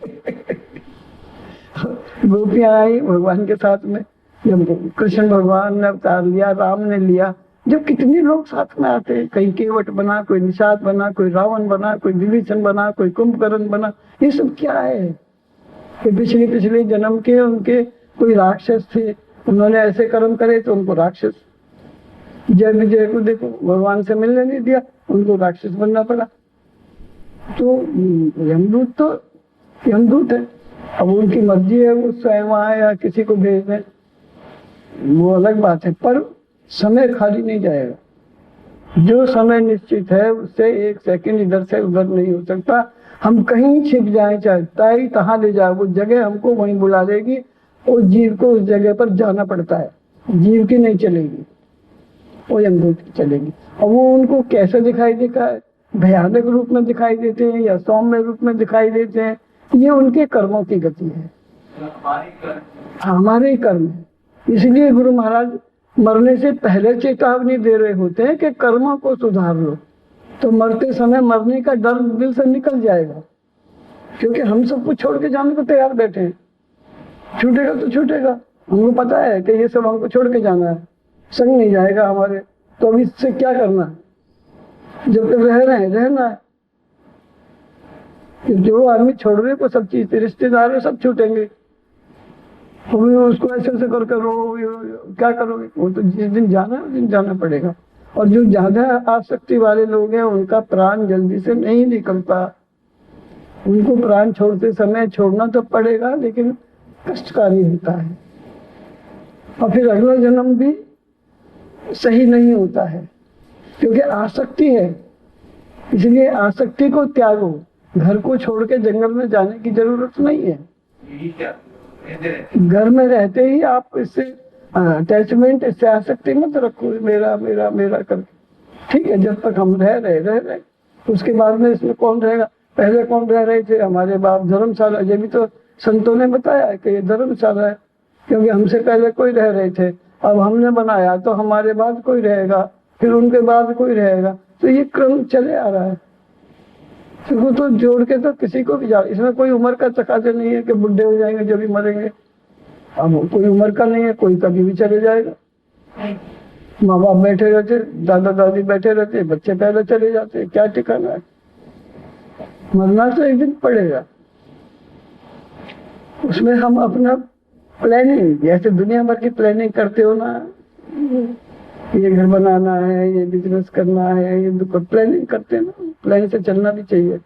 गोपियां आई भगवान के साथ में, जब कृष्ण भगवान ने अवतार लिया, राम ने लिया, जब कितने लोग साथ में आते हैं, कहीं केवट बना, कोई निषाद बना, कोई रावण बना, कोई विभीषण बना, कोई कुंभकर्ण बना। ये सब क्या है कि पिछले जन्म के उनके कोई राक्षस थे, उन्होंने ऐसे कर्म करे तो उनको राक्षस। जय विजय को देखो, भगवान से मिलने नहीं दिया, उनको राक्षस बनना पड़ा। तो यमदूत है, अब उनकी मर्जी है, वो स्वयं आए या किसी को भेज दें, वो अलग बात है। पर समय खाली नहीं जाएगा, जो समय निश्चित है उससे एक सेकंड इधर से उधर नहीं हो सकता। हम कहीं छिप जाए, चाहे ताई तहाँ ले जाए, वो जगह हमको वहीं बुला देगी। उस जीव को उस जगह पर जाना पड़ता है, जीव की नहीं चलेगी, वो यमदूत की चलेगी। और वो उनको कैसे दिखाई देता है, भयानक रूप में दिखाई देते हैं या सौम्य रूप में दिखाई देते हैं, ये उनके कर्मों की गति है, हमारे ही कर्म है। इसलिए गुरु महाराज मरने से पहले चेतावनी दे रहे होते हैं कि कर्मों को सुधार लो, तो मरते समय मरने का डर दिल से निकल जाएगा। क्योंकि हम सब कुछ छोड़ के जाने को तैयार बैठे हैं, छूटेगा तो छूटेगा, हमको पता है कि ये सब हमको छोड़ के जाना है, संग नहीं जाएगा हमारे, तो अब इससे क्या करना है, जब तक रह रहे हैं रहना है। जो आदमी छोड़ रहे को सब चीज, रिश्तेदार है सब छूटेंगे, उसको ऐसे ऐसे कर करो, क्या करोगे, वो तो जिस दिन जाना है उस दिन जाना पड़ेगा। और जो ज्यादा आसक्ति वाले लोग हैं उनका प्राण जल्दी से नहीं निकलता, उनको प्राण छोड़ते समय छोड़ना तो पड़ेगा, लेकिन कष्टकारी होता है, और फिर अगला जन्म भी सही नहीं होता है, क्योंकि आसक्ति है। इसलिए आसक्ति को त्यागो, घर को छोड़ के जंगल में जाने की जरूरत नहीं है। घर में रहते ही आप इससे अटैचमेंट, इससे आसक्ति मत रखो, मेरा मेरा मेरा करके, ठीक है। जब तक हम रह रहे उसके बाद में इसमें कौन रहेगा। पहले कौन रह रहे थे, हमारे बाप, धर्मशाला। ये भी तो संतों ने बताया है कि ये धर्मशाला है, क्योंकि हमसे पहले कोई रह रहे थे, अब हमने बनाया तो हमारे बाद कोई रहेगा, फिर उनके बाद कोई रहेगा, तो ये क्रम चले आ रहा है। इसको तो जोड़ के तो किसी को भी इसमें कोई उम्र का तकाजा नहीं है कि बुढ़े हो जाएंगे जब भी मरेंगे। अब कोई उम्र का नहीं है, कोई कभी भी चले जाएगा। माँ बाप बैठे रहते, दादा दादी बैठे रहते, बच्चे पहले चले जाते, क्या ठिकाना है। मरना तो एक दिन पड़ेगा, उसमें हम अपना प्लानिंग, जैसे दुनिया भर की प्लानिंग करते हो ना, ये घर बनाना है, ये बिजनेस करना है, ये प्लानिंग करते हैं ना, प्लान से चलना भी चाहिए।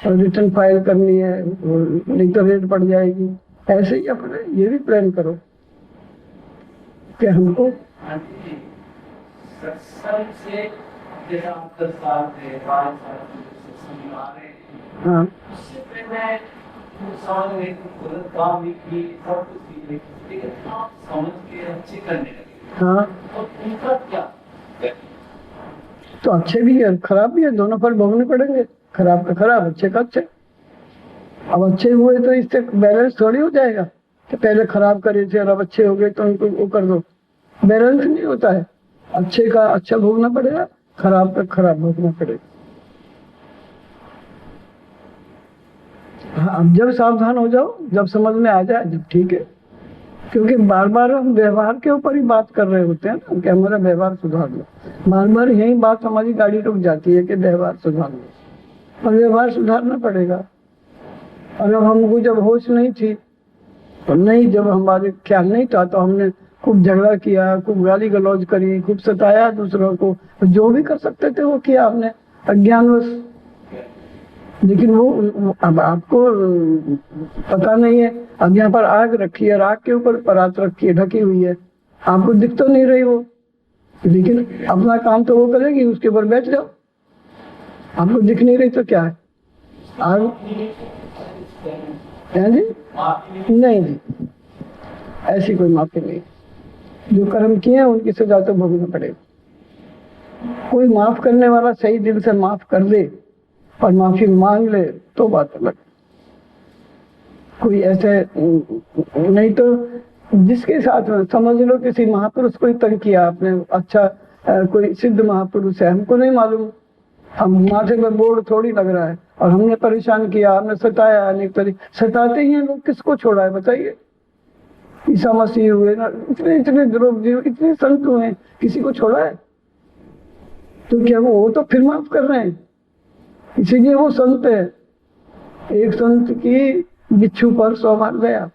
और रिटर्न फाइल करनी है, नहीं तो रेट बढ़ जाएगी, ऐसे ही अपने ये भी प्लान करो कि हमको सत्संग से जैसा 10 साल से 5 साल से सत्संग आ रहे हैं, हाँ उससे पहले नुकसान हुए, गलत काम भी की, सब कुछ की, लेकिन आप समझ के अच्छे करने लगे। हाँ, और उनका क्या? तो अच्छे भी है खराब भी है, दोनों फल भोगने पड़ेंगे, खराब का खराब, अच्छे का अच्छे। अब अच्छे हुए तो इससे बैलेंस थोड़ी हो जाएगा कि पहले खराब करे थे और अब अच्छे हो गए तो उनको वो कर दो, बैलेंस नहीं होता है। अच्छे का अच्छा भोगना पड़ेगा, खराब का खराब भोगना पड़ेगा। हाँ, अब जब सावधान हो जाओ, जब समझ में आ जाए, जब ठीक है। क्योंकि बार बार हम व्यवहार के ऊपर ही बात कर रहे होते हैं ना कि हमारा व्यवहार सुधार लो, बार बार यही बात हमारी गाड़ी रुक जाती है कि व्यवहार सुधार लो, और व्यवहार सुधारना पड़ेगा। और अब हमको जब होश नहीं थी तो नहीं, जब हमारे ख्याल नहीं था तो हमने खूब झगड़ा किया, खूब गाली गलौज करी, खूब सताया दूसरों को, जो भी कर सकते थे वो किया हमने अज्ञानवश। लेकिन वो अब आपको पता नहीं है, अब यहाँ पर आग रखी है और आग के ऊपर परात रखी है, ढकी हुई है, आपको दिख तो नहीं रही वो, लेकिन अपना काम तो वो करेगी, उसके ऊपर बैठ जाओ। आपको दिख नहीं रही तो क्या है आग? है जी? नहीं जी, ऐसी कोई माफी नहीं। जो कर्म किए हैं उनकी सजा तो भोगना पड़ेगा। कोई माफ करने वाला सही दिल से माफ कर दे और माफी मांग ले तो बात अलग। कोई ऐसे नहीं तो जिसके साथ में समझ लो किसी महापुरुष को तंग किया आपने, अच्छा कोई सिद्ध महापुरुष है, हमको नहीं मालूम, हम माथे में बोर्ड थोड़ी लग रहा है और हमने परेशान किया, हमने सताया अनेक तरीके, सताते ही हैं लोग, किसको छोड़ा है बताइए? ईसा मसीह हुए ना, इतने इतने द्रौपदी, इतने संत हुए, किसी को छोड़ा है? तो क्या वो तो फिर माफ कर रहे हैं, इसीलिए वो संत है। एक संत की बिच्छू पर 100 मार गया,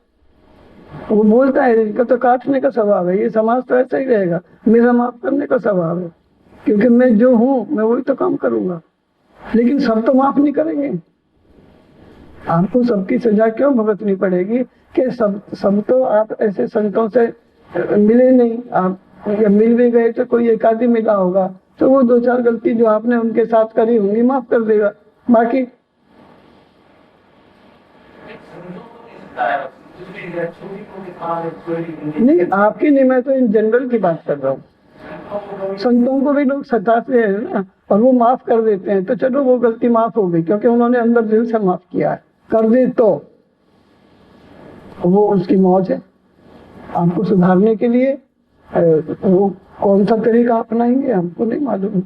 वो बोलता है इनका तो काटने का स्वभाव है, ये समाज तो ऐसा ही रहेगा, मेरा माफ करने का स्वभाव है, क्योंकि मैं जो हूँ मैं वही तो काम करूंगा। लेकिन सब तो माफ नहीं करेंगे, आपको सबकी सजा क्यों भुगतनी पड़ेगी कि सब तो आप ऐसे संतों से मिले नहीं, आप या मिल भी गए तो कोई एक आदमी मिला होगा, तो वो 2-4 गलती जो आपने उनके साथ करी होंगी माफ कर देगा, बाकी नहीं। आपकी नहीं, मैं तो इन जनरल की बात कर रहा हूँ। संतों को भी लोग सताते हैं ना और वो माफ कर देते हैं, तो चलो वो गलती माफ हो गई क्योंकि उन्होंने अंदर दिल से माफ किया है, कर दे तो वो उसकी मौज है। आपको सुधारने के लिए वो कौन सा तरीका अपनाएंगे हमको नहीं मालूम।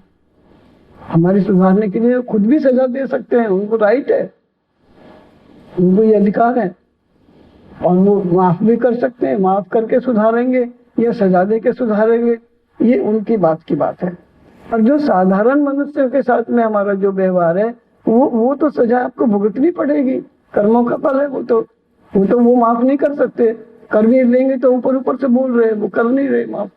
हमारी सुधारने के लिए खुद भी सजा दे सकते हैं, उनको राइट है, उनको ये अधिकार है, और वो माफ भी कर सकते हैं, माफ करके सुधारेंगे या सजा दे के सुधारेंगे, ये उनकी बात की बात है। और जो साधारण मनुष्यों के साथ में हमारा जो व्यवहार है वो तो सजा आपको भुगतनी पड़ेगी, कर्मों का फल है वो माफ नहीं कर सकते, कर भी लेंगे तो ऊपर ऊपर से बोल रहे, वो कर नहीं रहे माफ।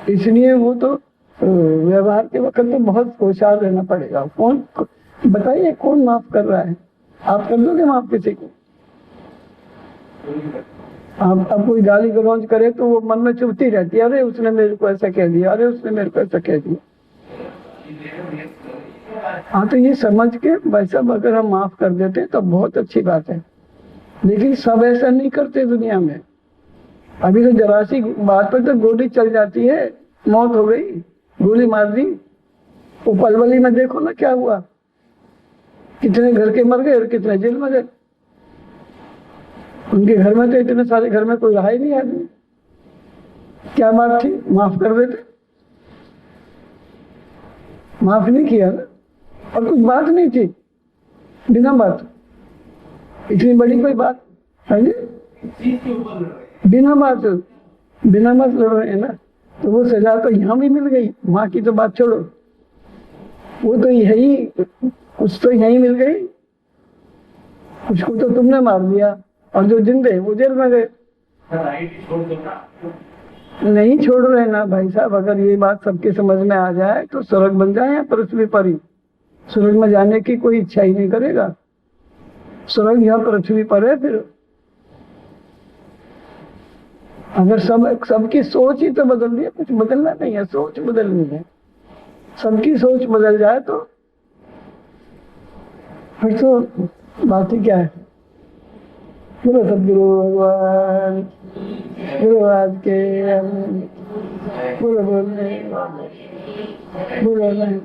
इसलिए वो तो व्यवहार के वक्त तो बहुत होशियार रहना पड़ेगा। कौन बताइए कौन माफ कर रहा है? आप कर दोगे माफ किसी को? आप अब कोई गाली गलौज करे तो वो मन में चुभती रहती है, अरे उसने मेरे को ऐसा कह दिया, अरे उसने मेरे को ऐसा कह दिया। हाँ, तो ये समझ के वैसा अगर हम माफ कर देते हैं तो बहुत अच्छी बात है, लेकिन सब ऐसा नहीं करते दुनिया में। अभी तो जरा सी बात पर तो गोली चल जाती है, मौत हो गई, गोली मार दी। वो पलवली में देखो ना क्या हुआ, कितने घर के मर गए और कितने जेल में गए। उनके घर में तो इतने सारे घर में कोई रहा ही नहीं आदमी। क्या बात थी? माफ कर देते, माफ नहीं किया ना, और कुछ बात नहीं थी, बिना बात, इतनी बड़ी कोई बात है बिना बात लड़ रहे हैं ना, तो वो सजा तो यहाँ भी मिल गई। माँ की तो बात छोड़ो, वो तो यही कुछ तो यही मिल गई, कुछ को तो तुमने मार दिया और जो जिंदे वो जेल में गए। नहीं छोड़ रहे ना भाई साहब, अगर ये बात सबके समझ में आ जाए तो स्वर्ग बन जाए या पृथ्वी पर ही, स्वर्ग में जाने की कोई इच्छा ही नहीं करेगा। स्वर्ग यहाँ पृथ्वी पर है। फिर अगर सबकी सोच ही तो बदल है, कुछ बदलना नहीं है, सोच बदलनी है। सबकी सोच बदल जाए तो फिर तो बात ही क्या है। बोलो सदगुरु भगवान गुरु आज के बोलो बोलने बोलो नहीं